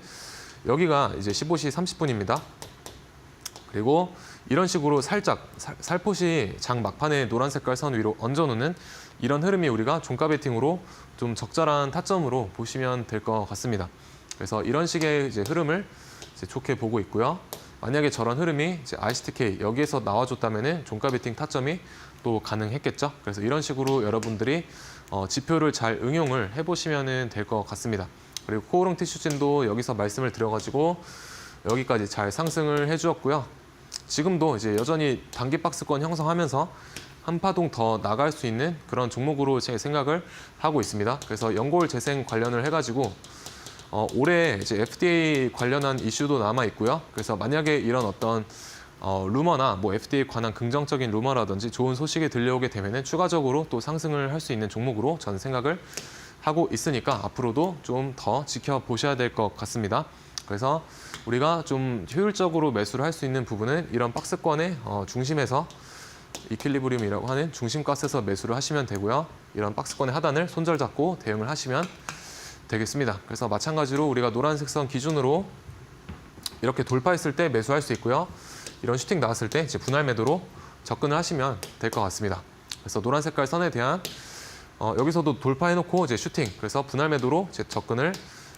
Speaker 2: 여기가 이제 15시 30분입니다. 그리고 이런 식으로 살짝 살포시 장 막판에 노란 색깔 선 위로 얹어놓는 이런 흐름이 우리가 종가 베팅으로 좀 적절한 타점으로 보시면 될 것 같습니다. 그래서 이런 식의 이제 흐름을 이제 좋게 보고 있고요. 만약에 저런 흐름이 이제 ICTK 여기에서 나와줬다면은 종가 베팅 타점이 또 가능했겠죠. 그래서 이런 식으로 여러분들이 지표를 잘 응용을 해보시면 될 것 같습니다. 그리고 코오롱 티슈진도 여기서 말씀을 드려가지고 여기까지 잘 상승을 해주었고요. 지금도 이제 여전히 단기 박스권 형성하면서 한 파동 더 나갈 수 있는 그런 종목으로 제 생각을 하고 있습니다. 그래서 연골 재생 관련을 해가지고 올해 이제 FDA 관련한 이슈도 남아 있고요. 그래서 만약에 이런 어떤 루머나 뭐 FDA 관한 긍정적인 루머라든지 좋은 소식이 들려오게 되면은 추가적으로 또 상승을 할 수 있는 종목으로 저는 생각을 하고 있으니까 앞으로도 좀 더 지켜보셔야 될 것 같습니다. 그래서 우리가 좀 효율적으로 매수를 할 수 있는 부분은 이런 박스권의 중심에서 이퀄리브리움이라고 하는 중심가스에서 매수를 하시면 되고요. 이런 박스권의 하단을 손절 잡고 대응을 하시면 되겠습니다. 그래서 마찬가지로 우리가 노란색 선 기준으로 이렇게 돌파했을 때 매수할 수 있고요. 이런 슈팅 나왔을 때 이제 분할 매도로 접근을 하시면 될 것 같습니다. 그래서 노란 색깔 선에 대한 여기서도 돌파해놓고 이제 슈팅, 그래서 분할 매도로 이제 접근을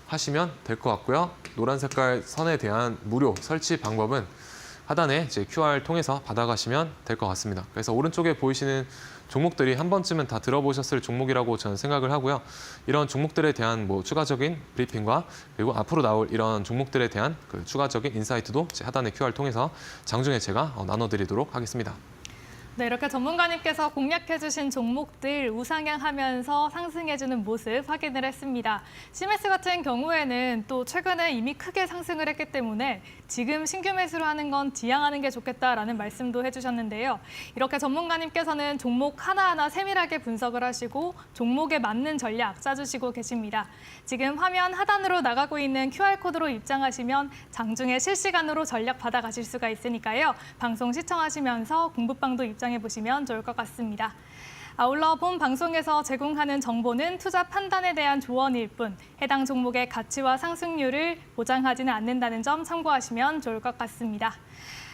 Speaker 2: 하시면 될 것 같고요. 노란 색깔 선에 대한 무료 설치 방법은 하단에 이제 QR 통해서 받아가시면 될 것 같습니다. 그래서 오른쪽에 보이시는 종목들이 한 번쯤은 다 들어보셨을 종목이라고 저는 생각을 하고요. 이런 종목들에 대한 뭐 추가적인 브리핑과 그리고 앞으로 나올 이런 종목들에 대한 그 추가적인 인사이트도 제 하단의 QR 통해서 장중에 제가 나눠드리도록 하겠습니다.
Speaker 1: 네, 이렇게 전문가님께서 공략해주신 종목들 우상향하면서 상승해주는 모습 확인을 했습니다. 시메스 같은 경우에는 또 최근에 이미 크게 상승을 했기 때문에 지금 신규 매수를 하는 건 지양하는 게 좋겠다라는 말씀도 해주셨는데요. 이렇게 전문가님께서는 종목 하나하나 세밀하게 분석을 하시고 종목에 맞는 전략 짜주시고 계십니다. 지금 화면 하단으로 나가고 있는 QR코드로 입장하시면 장중에 실시간으로 전략 받아가실 수가 있으니까요. 방송 시청하시면서 공부방도 입장해보시면 좋을 것 같습니다. 아울러 본 방송에서 제공하는 정보는 투자 판단에 대한 조언일 뿐 해당 종목의 가치와 상승률을 보장하지는 않는다는 점 참고하시면 좋을 것 같습니다.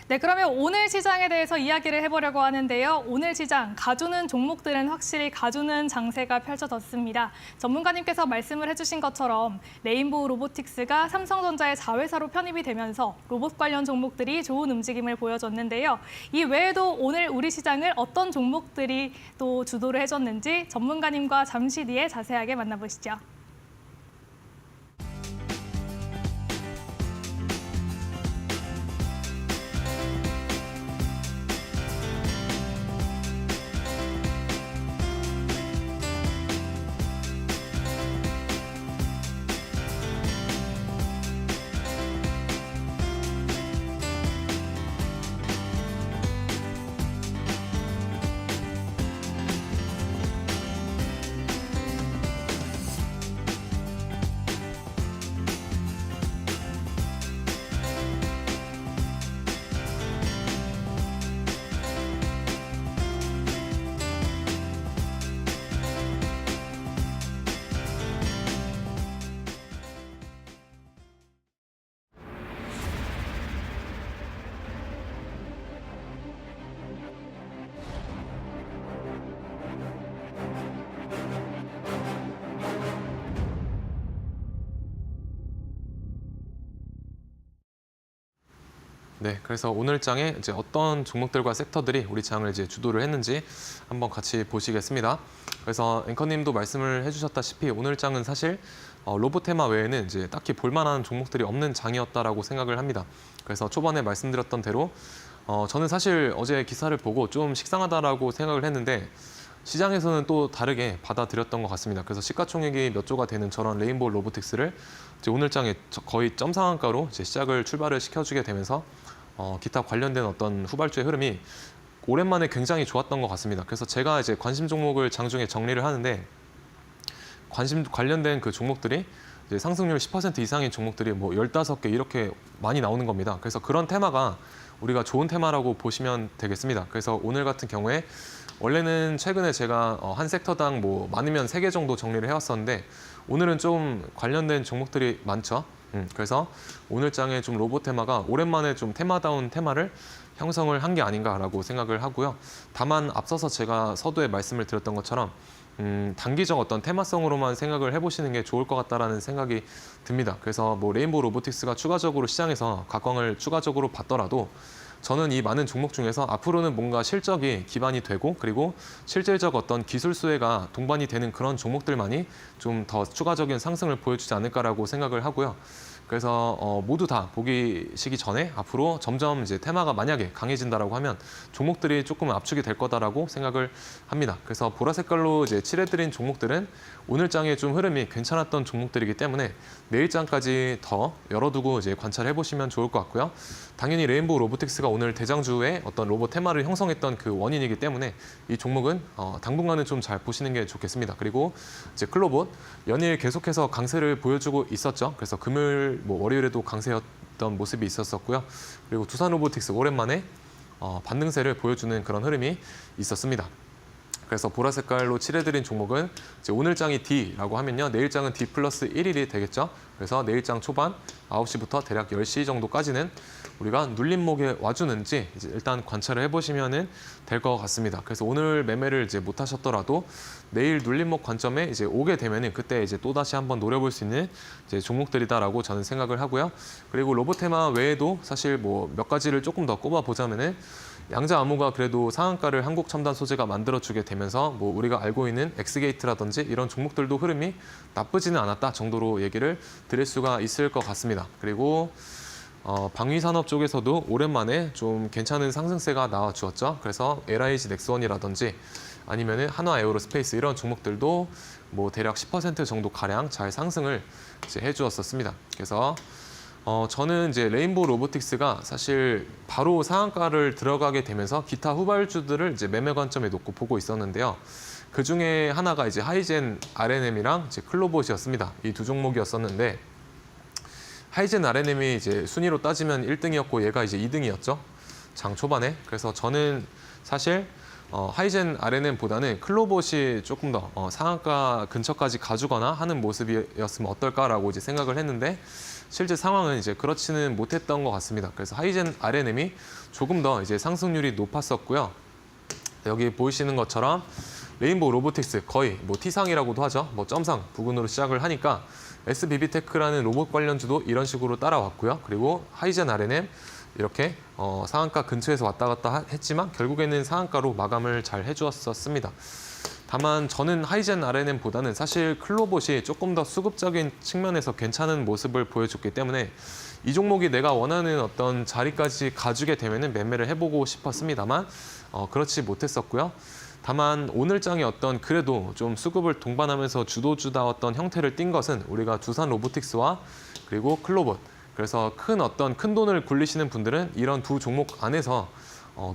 Speaker 1: 네, 그러면 오늘 시장에 대해서 이야기를 해보려고 하는데요. 오늘 시장 가주는 종목들은 확실히 가주는 장세가 펼쳐졌습니다. 전문가님께서 말씀을 해주신 것처럼 레인보우 로보틱스가 삼성전자의 자회사로 편입이 되면서 로봇 관련 종목들이 좋은 움직임을 보여줬는데요. 이 외에도 오늘 우리 시장을 어떤 종목들이 또 주도를 해줬는지 전문가님과 잠시 뒤에 자세하게 만나보시죠.
Speaker 2: 네, 그래서 오늘 장에 이제 어떤 종목들과 섹터들이 우리 장을 이제 주도를 했는지 한번 같이 보시겠습니다. 그래서 앵커님도 말씀을 해주셨다시피 오늘 장은 사실 로봇 테마 외에는 이제 딱히 볼만한 종목들이 없는 장이었다라고 생각을 합니다. 그래서 초반에 말씀드렸던 대로 저는 사실 어제 기사를 보고 좀 식상하다라고 생각을 했는데 시장에서는 또 다르게 받아들였던 것 같습니다. 그래서 시가총액이 몇 조가 되는 저런 레인보우 로보틱스를 이제 오늘 장에 거의 점상한가로 이제 시작을 출발을 시켜주게 되면서 기타 관련된 어떤 후발주의 흐름이 오랜만에 굉장히 좋았던 것 같습니다. 그래서 제가 이제 관심 종목을 장중에 정리를 하는데 관심 관련된 그 종목들이 이제 상승률 10% 이상인 종목들이 뭐 15개 이렇게 많이 나오는 겁니다. 그래서 그런 테마가 우리가 좋은 테마라고 보시면 되겠습니다. 그래서 오늘 같은 경우에 원래는 최근에 제가 한 섹터당 뭐 많으면 3개 정도 정리를 해왔었는데 오늘은 좀 관련된 종목들이 많죠. 그래서 오늘 장에 좀 로봇 테마가 오랜만에 좀 테마다운 테마를 형성을 한 게 아닌가라고 생각을 하고요. 다만 앞서서 제가 서두에 말씀을 드렸던 것처럼 단기적 어떤 테마성으로만 생각을 해보시는 게 좋을 것 같다라는 생각이 듭니다. 그래서 뭐 레인보우 로보틱스가 추가적으로 시장에서 각광을 추가적으로 받더라도 저는 이 많은 종목 중에서 앞으로는 뭔가 실적이 기반이 되고 그리고 실질적 어떤 기술 수혜가 동반이 되는 그런 종목들만이 좀 더 추가적인 상승을 보여주지 않을까라고 생각을 하고요. 그래서 모두 다 보시기 전에 앞으로 점점 이제 테마가 만약에 강해진다라고 하면 종목들이 조금 압축이 될 거다라고 생각을 합니다. 그래서 보라 색깔로 이제 칠해드린 종목들은 오늘 장에 좀 흐름이 괜찮았던 종목들이기 때문에 내일 장까지 더 열어두고 이제 관찰해 보시면 좋을 것 같고요. 당연히 레인보우 로보틱스가 오늘 대장주의 어떤 로봇 테마를 형성했던 그 원인이기 때문에 이 종목은 당분간은 좀 잘 보시는 게 좋겠습니다. 그리고 이제 클로봇 연일 계속해서 강세를 보여주고 있었죠. 그래서 금요일, 월요일에도 강세였던 모습이 있었었고요. 그리고 두산 로보틱스 오랜만에 반등세를 보여주는 그런 흐름이 있었습니다. 그래서 보라 색깔로 칠해드린 종목은 이제 오늘 장이 D라고 하면요. 내일 장은 D 플러스 1일이 되겠죠. 그래서 내일 장 초반 9시부터 대략 10시 정도까지는 우리가 눌림목에 와주는지 이제 일단 관찰을 해보시면 될 것 같습니다. 그래서 오늘 매매를 이제 못 하셨더라도 내일 눌림목 관점에 이제 오게 되면은 그때 이제 또 다시 한번 노려볼 수 있는 이제 종목들이다라고 저는 생각을 하고요. 그리고 로봇 테마 외에도 사실 뭐 몇 가지를 조금 더 꼽아 보자면은 양자 암호가 그래도 상한가를 한국 첨단 소재가 만들어주게 되면서 뭐 우리가 알고 있는 엑스게이트라든지 이런 종목들도 흐름이 나쁘지는 않았다 정도로 얘기를 드릴 수가 있을 것 같습니다. 그리고 방위산업 쪽에서도 오랜만에 좀 괜찮은 상승세가 나와주었죠. 그래서 LIG 넥스원이라든지 아니면은 한화 에어로스페이스 이런 종목들도 뭐 대략 10% 정도 가량 잘 상승을 이제 해주었었습니다. 그래서 저는 이제 레인보우 로보틱스가 사실 바로 상한가를 들어가게 되면서 기타 후발주들을 이제 매매 관점에 놓고 보고 있었는데요. 그 중에 하나가 이제 하이젠 RNM이랑 이제 클로봇이었습니다. 이 두 종목이었었는데 하이젠 RNM이 이제 순위로 따지면 1등이었고 얘가 이제 2등이었죠. 장 초반에. 그래서 저는 사실 하이젠 RNM보다는 클로봇이 조금 더 상한가 근처까지 가주거나 하는 모습이었으면 어떨까라고 이제 생각을 했는데 실제 상황은 이제 그렇지는 못했던 것 같습니다. 그래서 하이젠 RNM이 조금 더 이제 상승률이 높았었고요. 여기 보이시는 것처럼 레인보우 로보틱스 거의 뭐 T상이라고도 하죠. 뭐 점상 부근으로 시작을 하니까 SBB테크라는 로봇 관련주도 이런 식으로 따라왔고요. 그리고 하이젠 RNM 이렇게 상한가 근처에서 왔다 갔다 했지만 결국에는 상한가로 마감을 잘 해주었습니다. 다만 저는 하이젠 RNM보다는 사실 클로봇이 조금 더 수급적인 측면에서 괜찮은 모습을 보여줬기 때문에 이 종목이 내가 원하는 어떤 자리까지 가주게 되면 매매를 해보고 싶었습니다만 그렇지 못했었고요. 다만 오늘 장에 어떤 그래도 좀 수급을 동반하면서 주도주다웠던 형태를 띈 것은 우리가 두산 로보틱스와 그리고 클로봇. 그래서 큰 돈을 굴리시는 분들은 이런 두 종목 안에서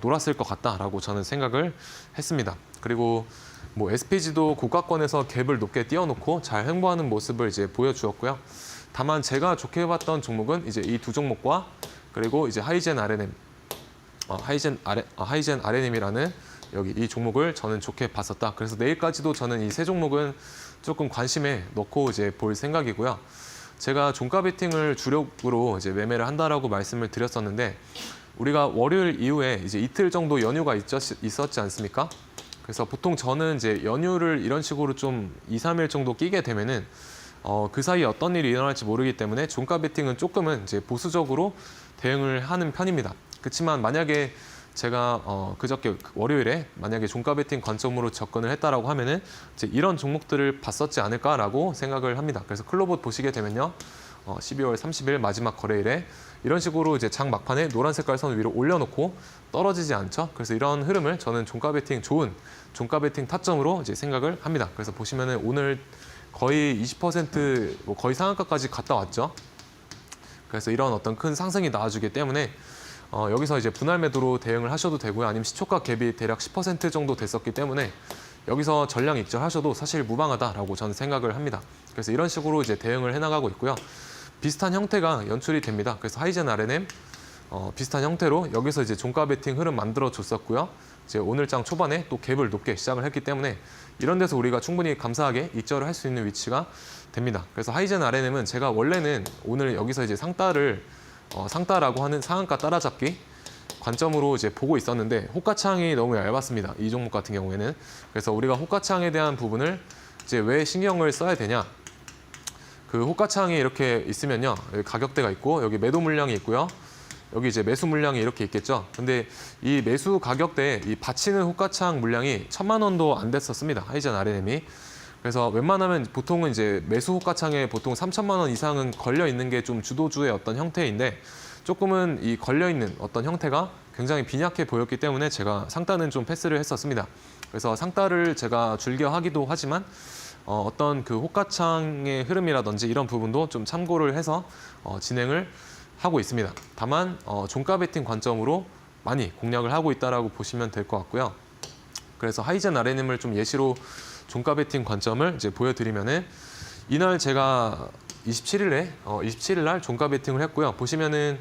Speaker 2: 놀았을 것 같다라고 저는 생각을 했습니다. 그리고 뭐 SPG도 고가권에서 갭을 높게 띄워놓고 잘 횡보하는 모습을 이제 보여주었고요. 다만 제가 좋게 봤던 종목은 이제 이 두 종목과 그리고 이제 하이젠 RNM, 하이젠 RNM이라는 여기 이 종목을 저는 좋게 봤었다. 그래서 내일까지도 저는 이 세 종목은 조금 관심에 넣고 이제 볼 생각이고요. 제가 종가 베팅을 주력으로 이제 매매를 한다라고 말씀을 드렸었는데 우리가 월요일 이후에 이제 이틀 정도 연휴가 있었지 않습니까? 그래서 보통 저는 이제 연휴를 이런 식으로 좀 2, 3일 정도 끼게 되면은 그 사이에 어떤 일이 일어날지 모르기 때문에 종가 베팅은 조금은 이제 보수적으로 대응을 하는 편입니다. 그렇지만 만약에 제가 그저께 월요일에 만약에 종가 베팅 관점으로 접근을 했다라고 하면은 이제 이런 종목들을 봤었지 않을까라고 생각을 합니다. 그래서 클로봇 보시게 되면요. 12월 30일 마지막 거래일에 이런 식으로 이제 장 막판에 노란 색깔 선 위로 올려놓고 떨어지지 않죠. 그래서 이런 흐름을 저는 종가 베팅 좋은 종가 베팅 타점으로 이제 생각을 합니다. 그래서 보시면은 오늘 거의 20% 뭐 거의 상한가까지 갔다 왔죠. 그래서 이런 어떤 큰 상승이 나와주기 때문에 여기서 이제 분할 매도로 대응을 하셔도 되고요. 아니면 시초가 갭이 대략 10% 정도 됐었기 때문에 여기서 전량 익절하셔도 사실 무방하다라고 저는 생각을 합니다. 그래서 이런 식으로 이제 대응을 해나가고 있고요. 비슷한 형태가 연출이 됩니다. 그래서 하이젠 RNM 비슷한 형태로 여기서 이제 종가 베팅 흐름 만들어 줬었고요. 이제 오늘장 초반에 또 갭을 높게 시작을 했기 때문에 이런 데서 우리가 충분히 감사하게 익절을 할 수 있는 위치가 됩니다. 그래서 하이젠 RNM은 제가 원래는 오늘 여기서 이제 상따라고 하는 상한가 따라잡기 관점으로 이제 보고 있었는데 호가창이 너무 얇았습니다. 이 종목 같은 경우에는. 그래서 우리가 호가창에 대한 부분을 이제 왜 신경을 써야 되냐? 그 호가창이 이렇게 있으면요. 여기 가격대가 있고 여기 매도 물량이 있고요. 여기 이제 매수 물량이 이렇게 있겠죠. 근데 이 매수 가격대에 이 받치는 호가창 물량이 1,000만 원도 안 됐었습니다. 하이젠 RNM이. 그래서 웬만하면 보통은 이제 매수 호가창에 보통 3,000만 원 이상은 걸려 있는 게 좀 주도주의 어떤 형태인데 조금은 이 걸려 있는 어떤 형태가 굉장히 빈약해 보였기 때문에 제가 상따는 좀 패스를 했었습니다. 그래서 상따를 제가 즐겨 하기도 하지만 어떤 그 호가창의 흐름이라든지 이런 부분도 좀 참고를 해서 진행을 하고 있습니다. 다만 종가 베팅 관점으로 많이 공략을 하고 있다라고 보시면 될 것 같고요. 그래서 하이젠 RNM을 좀 예시로 종가 베팅 관점을 이제 보여드리면은 이날 제가 27일 날 종가 베팅을 했고요. 보시면은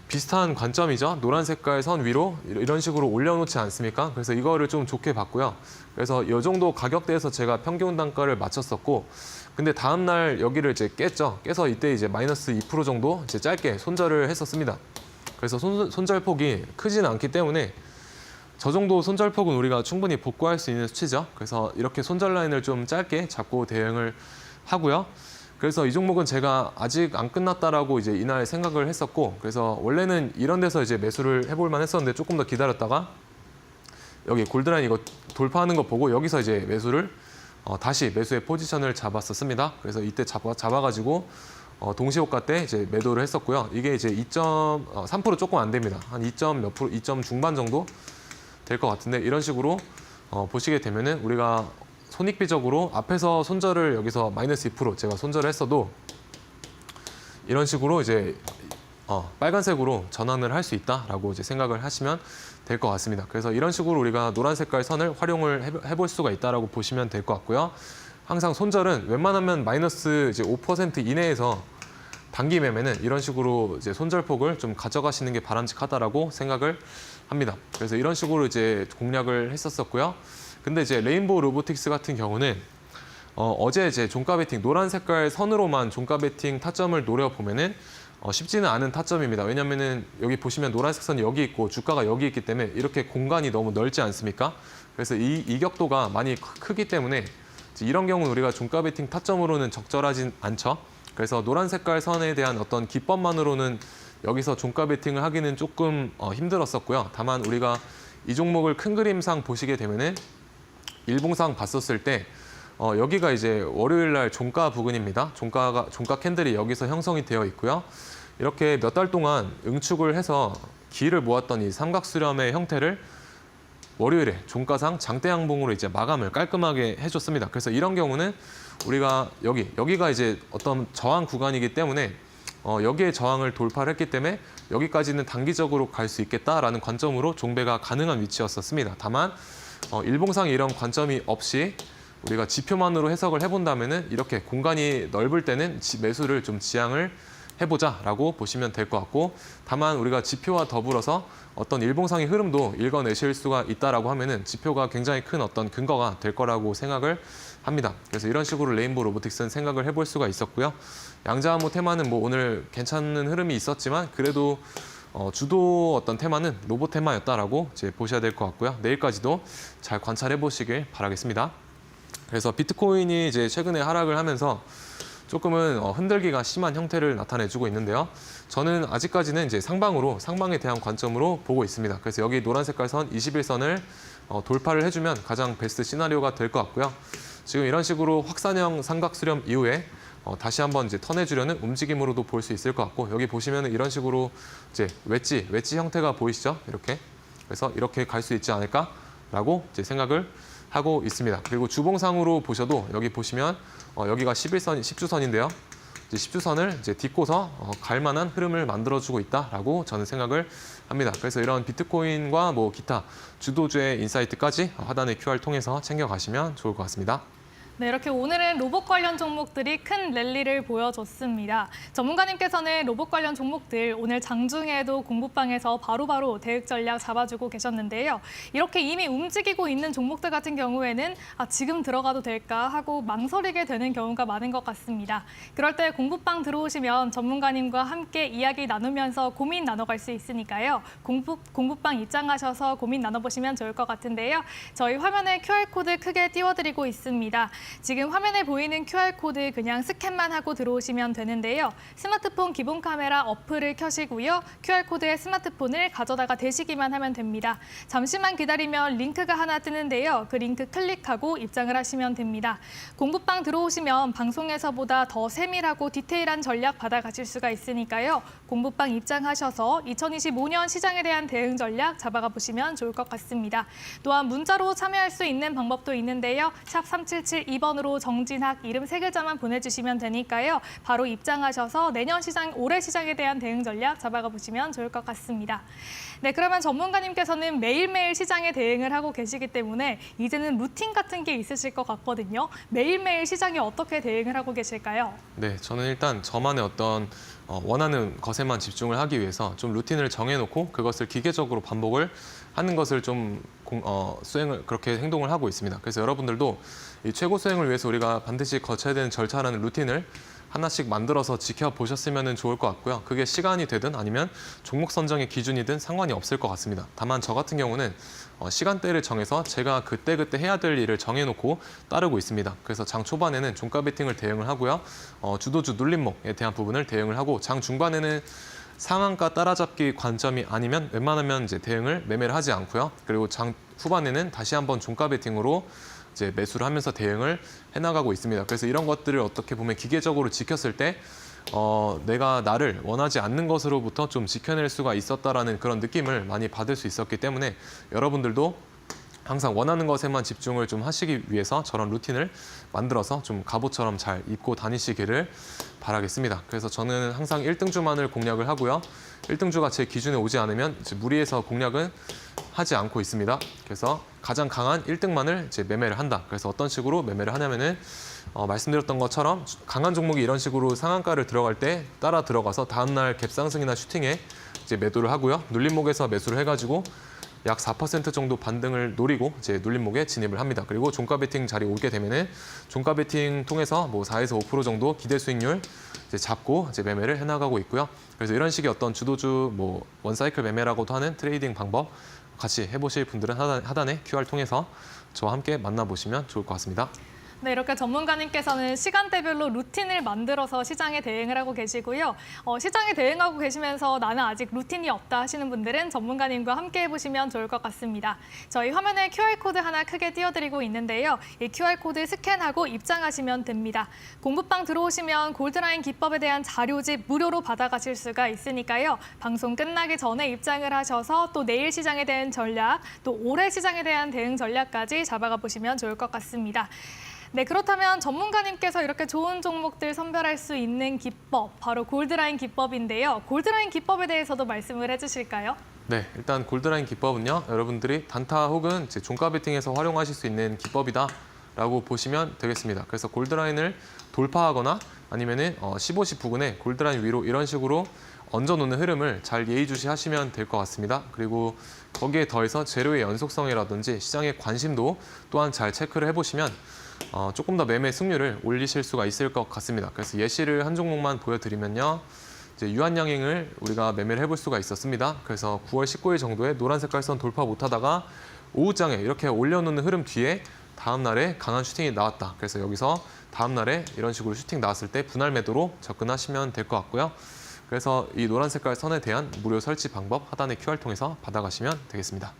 Speaker 2: 비슷한 관점이죠. 노란 색깔 선 위로 이런 식으로 올려놓지 않습니까? 그래서 이거를 좀 좋게 봤고요. 그래서 이 정도 가격대에서 제가 평균 단가를 맞췄었고, 근데 다음 날 여기를 이제 깼죠. 깨서 이때 이제 마이너스 2% 정도 이제 짧게 손절을 했었습니다. 그래서 손절폭이 크지는 않기 때문에 저 정도 손절폭은 우리가 충분히 복구할 수 있는 수치죠. 그래서 이렇게 손절 라인을 좀 짧게 잡고 대응을 하고요. 그래서 이 종목은 제가 아직 안 끝났다라고 이제 이날 생각을 했었고, 그래서 원래는 이런 데서 이제 매수를 해볼 만 했었는데 조금 더 기다렸다가 여기 골드라인 이거 돌파하는 거 보고 여기서 이제 매수를 다시 매수의 포지션을 잡았었습니다. 그래서 이때 잡아가지고 동시호가 때 이제 매도를 했었고요. 이게 이제 2.3% 조금 안 됩니다. 한 2점 몇 프로, 2점 중반 정도 될 것 같은데 이런 식으로 보시게 되면은 우리가 손익비적으로 앞에서 손절을 여기서 마이너스 2% 제가 손절을 했어도 이런 식으로 이제 빨간색으로 전환을 할 수 있다라고 이제 생각을 하시면 될 것 같습니다. 그래서 이런 식으로 우리가 노란 색깔 선을 활용을 해볼 수가 있다라고 보시면 될 것 같고요. 항상 손절은 웬만하면 마이너스 이제 5% 이내에서 단기 매매는 이런 식으로 이제 손절폭을 좀 가져가시는 게 바람직하다라고 생각을 합니다. 그래서 이런 식으로 이제 공략을 했었고요. 근데 이제 레인보우 로보틱스 같은 경우는 어제 이제 종가 베팅 노란 색깔 선으로만 종가 베팅 타점을 노려보면은 쉽지는 않은 타점입니다. 왜냐면은 여기 보시면 노란색 선이 여기 있고 주가가 여기 있기 때문에 이렇게 공간이 너무 넓지 않습니까? 그래서 이 이격도가 많이 크기 때문에 이런 경우는 우리가 종가 베팅 타점으로는 적절하진 않죠. 그래서 노란 색깔 선에 대한 어떤 기법만으로는 여기서 종가 베팅을 하기는 조금 힘들었었고요. 다만 우리가 이 종목을 큰 그림상 보시게 되면은 일봉상 봤었을 때 여기가 이제 월요일 날 종가 부근입니다. 종가 캔들이 여기서 형성이 되어 있고요. 이렇게 몇 달 동안 응축을 해서 기를 모았던 이 삼각수렴의 형태를 월요일에 종가상 장대 양봉으로 이제 마감을 깔끔하게 해줬습니다. 그래서 이런 경우는 우리가 여기가 이제 어떤 저항 구간이기 때문에 여기에 저항을 돌파를 했기 때문에 여기까지는 단기적으로 갈 수 있겠다라는 관점으로 종배가 가능한 위치였었습니다. 다만 일봉상 이런 관점이 없이 우리가 지표만으로 해석을 해본다면은 이렇게 공간이 넓을 때는 매수를 좀 지향을 해보자라고 보시면 될 것 같고, 다만 우리가 지표와 더불어서 어떤 일봉상의 흐름도 읽어내실 수가 있다라고 하면은 지표가 굉장히 큰 어떤 근거가 될 거라고 생각을 합니다. 그래서 이런 식으로 레인보우 로보틱스는 생각을 해볼 수가 있었고요. 양자암호 테마는 뭐 오늘 괜찮은 흐름이 있었지만 그래도 주도 어떤 테마는 로봇 테마였다라고 이제 보셔야 될 것 같고요. 내일까지도 잘 관찰해 보시길 바라겠습니다. 그래서 비트코인이 이제 최근에 하락을 하면서 조금은 흔들기가 심한 형태를 나타내주고 있는데요. 저는 아직까지는 이제 상방에 대한 관점으로 보고 있습니다. 그래서 여기 노란 색깔 선 21선을 돌파를 해주면 가장 베스트 시나리오가 될 것 같고요. 지금 이런 식으로 확산형 삼각 수렴 이후에 다시 한번 이제 턴해주려는 움직임으로도 볼 수 있을 것 같고, 여기 보시면 이런 식으로 이제 웨지 형태가 보이시죠? 이렇게. 그래서 이렇게 갈 수 있지 않을까라고 이제 생각을 하고 있습니다. 그리고 주봉상으로 보셔도 여기 보시면 여기가 10주선인데요. 이제 10주선을 이제 딛고서 갈 만한 흐름을 만들어주고 있다라고 저는 생각을 합니다. 그래서 이런 비트코인과 뭐 기타 주도주의 인사이트까지 하단의 QR 통해서 챙겨가시면 좋을 것 같습니다.
Speaker 1: 네, 이렇게 오늘은 로봇 관련 종목들이 큰 랠리를 보여줬습니다. 전문가님께서는 로봇 관련 종목들 오늘 장중에도 공부방에서 바로바로 대응 전략 잡아주고 계셨는데요. 이렇게 이미 움직이고 있는 종목들 같은 경우에는 지금 들어가도 될까 하고 망설이게 되는 경우가 많은 것 같습니다. 그럴 때 공부방 들어오시면 전문가님과 함께 이야기 나누면서 고민 나눠갈 수 있으니까요. 공부방 입장하셔서 고민 나눠보시면 좋을 것 같은데요. 저희 화면에 QR코드 크게 띄워드리고 있습니다. 지금 화면에 보이는 QR코드 그냥 스캔만 하고 들어오시면 되는데요. 스마트폰 기본 카메라 어플을 켜시고요. QR코드에 스마트폰을 가져다가 대시기만 하면 됩니다. 잠시만 기다리면 링크가 하나 뜨는데요. 그 링크 클릭하고 입장을 하시면 됩니다. 공부방 들어오시면 방송에서보다 더 세밀하고 디테일한 전략 받아가실 수가 있으니까요. 공부방 입장하셔서 2025년 시장에 대한 대응 전략 잡아가 보시면 좋을 것 같습니다. 또한 문자로 참여할 수 있는 방법도 있는데요. 샵 3772번으로 정진학 이름 3글자만 보내주시면 되니까요. 바로 입장하셔서 올해 시장에 대한 대응 전략 잡아가 보시면 좋을 것 같습니다. 네, 그러면 전문가님께서는 매일매일 시장에 대응을 하고 계시기 때문에 이제는 루틴 같은 게 있으실 것 같거든요. 매일매일 시장에 어떻게 대응을 하고 계실까요?
Speaker 2: 네, 저는 일단 저만의 어떤 원하는 것에만 집중을 하기 위해서 좀 루틴을 정해놓고 그것을 기계적으로 반복을 하는 것을 좀 그렇게 행동을 하고 있습니다. 그래서 여러분들도 이 최고 수행을 위해서 우리가 반드시 거쳐야 되는 절차라는 루틴을 하나씩 만들어서 지켜보셨으면 좋을 것 같고요. 그게 시간이 되든 아니면 종목 선정의 기준이든 상관이 없을 것 같습니다. 다만 저 같은 경우는 시간대를 정해서 제가 그때그때 해야 될 일을 정해놓고 따르고 있습니다. 그래서 장 초반에는 종가 베팅을 대응을 하고요. 주도주 눌림목에 대한 부분을 대응을 하고, 장 중반에는 상한가 따라잡기 관점이 아니면 웬만하면 이제 매매를 하지 않고요. 그리고 장 후반에는 다시 한번 종가 베팅으로 이제 매수를 하면서 대응을 해나가고 있습니다. 그래서 이런 것들을 어떻게 보면 기계적으로 지켰을 때 내가 나를 원하지 않는 것으로부터 좀 지켜낼 수가 있었다라는 그런 느낌을 많이 받을 수 있었기 때문에 여러분들도 항상 원하는 것에만 집중을 좀 하시기 위해서 저런 루틴을 만들어서 좀 갑옷처럼 잘 입고 다니시기를 바라겠습니다. 그래서 저는 항상 1등주만을 공략을 하고요. 1등주가 제 기준에 오지 않으면 이제 무리해서 공략은 하지 않고 있습니다. 그래서 가장 강한 1등만을 이제 매매를 한다. 그래서 어떤 식으로 매매를 하냐면은 말씀드렸던 것처럼 강한 종목이 이런 식으로 상한가를 들어갈 때 따라 들어가서 다음날 갭상승이나 슈팅에 이제 매도를 하고요. 눌림목에서 매수를 해가지고 약 4% 정도 반등을 노리고 이제 눌림목에 진입을 합니다. 그리고 종가 베팅 자리 오게 되면은 종가 베팅 통해서 뭐 4에서 5% 정도 기대 수익률 이제 잡고 이제 매매를 해나가고 있고요. 그래서 이런 식의 어떤 주도주 뭐 원사이클 매매라고도 하는 트레이딩 방법 같이 해보실 분들은 하단에 QR 통해서 저와 함께 만나보시면 좋을 것 같습니다.
Speaker 1: 네, 이렇게 전문가님께서는 시간대별로 루틴을 만들어서 시장에 대응을 하고 계시고요. 시장에 대응하고 계시면서 나는 아직 루틴이 없다 하시는 분들은 전문가님과 함께 해보시면 좋을 것 같습니다. 저희 화면에 QR코드 하나 크게 띄워드리고 있는데요. 이 QR코드 스캔하고 입장하시면 됩니다. 공부방 들어오시면 골드라인 기법에 대한 자료집 무료로 받아가실 수가 있으니까요. 방송 끝나기 전에 입장을 하셔서 또 내일 시장에 대한 전략, 또 올해 시장에 대한 대응 전략까지 잡아가 보시면 좋을 것 같습니다. 네, 그렇다면 전문가님께서 이렇게 좋은 종목들 선별할 수 있는 기법, 바로 골드라인 기법인데요. 골드라인 기법에 대해서도 말씀을 해주실까요?
Speaker 2: 네, 일단 골드라인 기법은요. 여러분들이 단타 혹은 이제 종가 베팅에서 활용하실 수 있는 기법이다라고 보시면 되겠습니다. 그래서 골드라인을 돌파하거나 아니면은 15시 부근에 골드라인 위로 이런 식으로 얹어놓는 흐름을 잘 예의주시하시면 될 것 같습니다. 그리고 거기에 더해서 재료의 연속성이라든지 시장의 관심도 또한 잘 체크를 해보시면 조금 더 매매 승률을 올리실 수가 있을 것 같습니다. 그래서 예시를 한 종목만 보여드리면요. 이제 유한양행을 우리가 매매를 해볼 수가 있었습니다. 그래서 9월 19일 정도에 노란 색깔 선 돌파 못하다가 오후장에 이렇게 올려놓는 흐름 뒤에 다음 날에 강한 슈팅이 나왔다. 그래서 여기서 다음 날에 이런 식으로 슈팅 나왔을 때 분할 매도로 접근하시면 될 것 같고요. 그래서 이 노란 색깔 선에 대한 무료 설치 방법 하단의 QR 통해서 받아가시면 되겠습니다.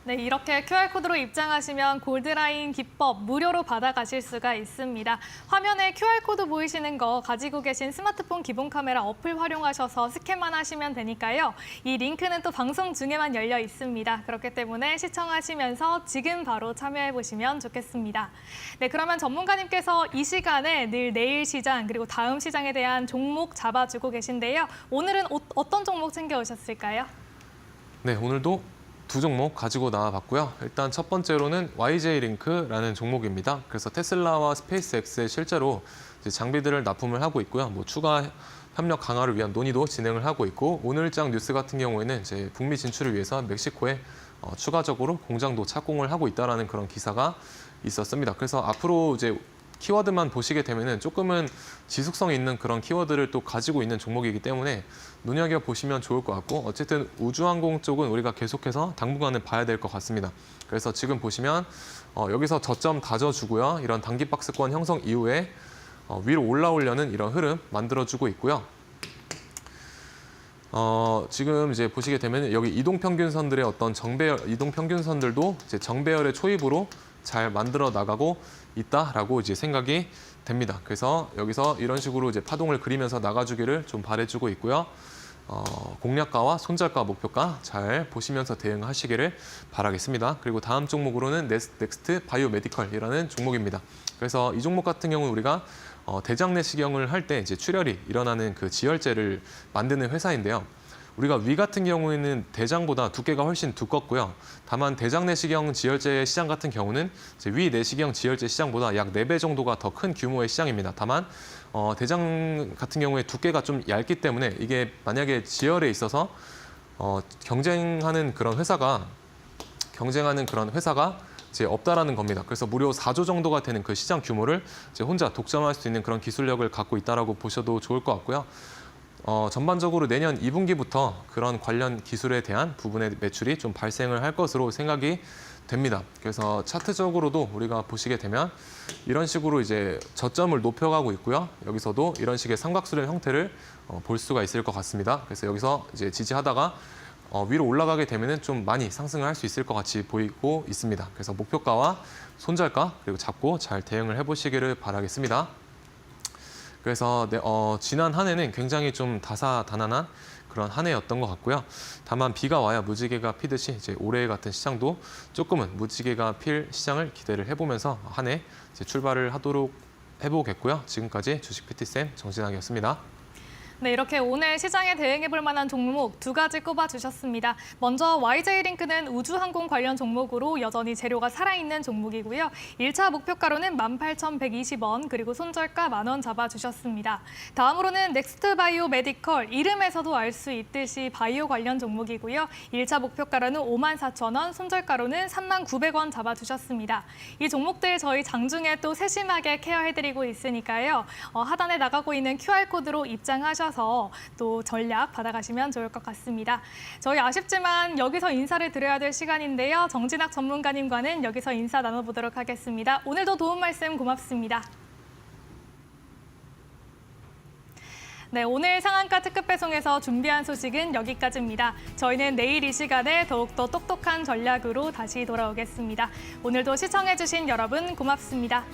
Speaker 1: 네, 이렇게 QR코드로 입장하시면 골드라인 기법 무료로 받아가실 수가 있습니다. 화면에 QR코드 보이시는 거 가지고 계신 스마트폰 기본 카메라 어플 활용하셔서 스캔만 하시면 되니까요. 이 링크는 또 방송 중에만 열려 있습니다. 그렇기 때문에 시청하시면서 지금 바로 참여해보시면 좋겠습니다. 네, 그러면 전문가님께서 이 시간에 늘 내일 시장 그리고 다음 시장에 대한 종목 잡아주고 계신데요. 오늘은 어떤 종목 챙겨오셨을까요?
Speaker 2: 네, 오늘도 두 종목 가지고 나와봤고요. 일단 첫 번째로는 YJ링크라는 종목입니다. 그래서 테슬라와 스페이스X에 실제로 이제 장비들을 납품을 하고 있고요. 뭐 추가 협력 강화를 위한 논의도 진행을 하고 있고 오늘장 뉴스 같은 경우에는 이제 북미 진출을 위해서 멕시코에 추가적으로 공장도 착공을 하고 있다라는 그런 기사가 있었습니다. 그래서 앞으로 이제 키워드만 보시게 되면은 조금은 지속성이 있는 그런 키워드를 또 가지고 있는 종목이기 때문에 눈여겨보시면 좋을 것 같고 어쨌든 우주항공 쪽은 우리가 계속해서 당분간은 봐야 될 것 같습니다. 그래서 지금 보시면 여기서 저점 다져주고요. 이런 단기 박스권 형성 이후에 위로 올라오려는 이런 흐름 만들어주고 있고요. 지금 이제 보시게 되면 여기 이동평균선들의 어떤 이동평균선들도 이제 정배열의 초입으로 잘 만들어 나가고 있다라고 이제 생각이 됩니다. 그래서 여기서 이런 식으로 이제 파동을 그리면서 나가주기를 좀 바래주고 있고요. 공략가와 손절가, 목표가 잘 보시면서 대응하시기를 바라겠습니다. 그리고 다음 종목으로는 넥스트 바이오메디컬이라는 종목입니다. 그래서 이 종목 같은 경우는 우리가 대장 내시경을 할 때 이제 출혈이 일어나는 그 지혈제를 만드는 회사인데요. 우리가 위 같은 경우에는 대장보다 두께가 훨씬 두껍고요. 다만 대장 내시경 지혈제 시장 같은 경우는 이제 위 내시경 지혈제 시장보다 약 4배 정도가 더 큰 규모의 시장입니다. 다만 대장 같은 경우에 두께가 좀 얇기 때문에 이게 만약에 지혈에 있어서 경쟁하는 그런 회사가 이제 없다라는 겁니다. 그래서 무려 4조 정도가 되는 그 시장 규모를 이제 혼자 독점할 수 있는 그런 기술력을 갖고 있다라고 보셔도 좋을 것 같고요. 전반적으로 내년 2분기부터 그런 관련 기술에 대한 부분의 매출이 좀 발생을 할 것으로 생각이 됩니다. 그래서 차트적으로도 우리가 보시게 되면 이런 식으로 이제 저점을 높여가고 있고요. 여기서도 이런 식의 삼각수렴 형태를 볼 수가 있을 것 같습니다. 그래서 여기서 이제 지지하다가 위로 올라가게 되면은 좀 많이 상승을 할 수 있을 것 같이 보이고 있습니다. 그래서 목표가와 손절가 그리고 잡고 잘 대응을 해보시기를 바라겠습니다. 그래서 지난 한 해는 굉장히 좀 다사다난한 그런 한 해였던 것 같고요. 다만 비가 와야 무지개가 피듯이 이제 올해 같은 시장도 조금은 무지개가 필 시장을 기대를 해보면서 한 해 출발을 하도록 해보겠고요. 지금까지 주식 PT쌤 정진학이었습니다.
Speaker 1: 네, 이렇게 오늘 시장에 대응해볼 만한 종목 두 가지 꼽아주셨습니다. 먼저 YJ링크는 우주항공 관련 종목으로 여전히 재료가 살아있는 종목이고요. 1차 목표가로는 18,120원 그리고 손절가 10,000원 잡아주셨습니다. 다음으로는 넥스트 바이오 메디컬, 이름에서도 알 수 있듯이 바이오 관련 종목이고요. 1차 목표가로는 54,000원, 손절가로는 39,900원 잡아주셨습니다. 이 종목들 저희 장중에 또 세심하게 케어해드리고 있으니까요. 하단에 나가고 있는 QR코드로 입장하셔서 또 전략 받아가시면 좋을 것 같습니다. 저희 아쉽지만 여기서 인사를 드려야 될 시간인데요. 정진학 전문가님과는 여기서 인사 나눠보도록 하겠습니다. 오늘도 도움 말씀 고맙습니다. 네, 오늘 상한가 특급 배송에서 준비한 소식은 여기까지입니다. 저희는 내일 이 시간에 더욱더 똑똑한 전략으로 다시 돌아오겠습니다. 오늘도 시청해주신 여러분 고맙습니다.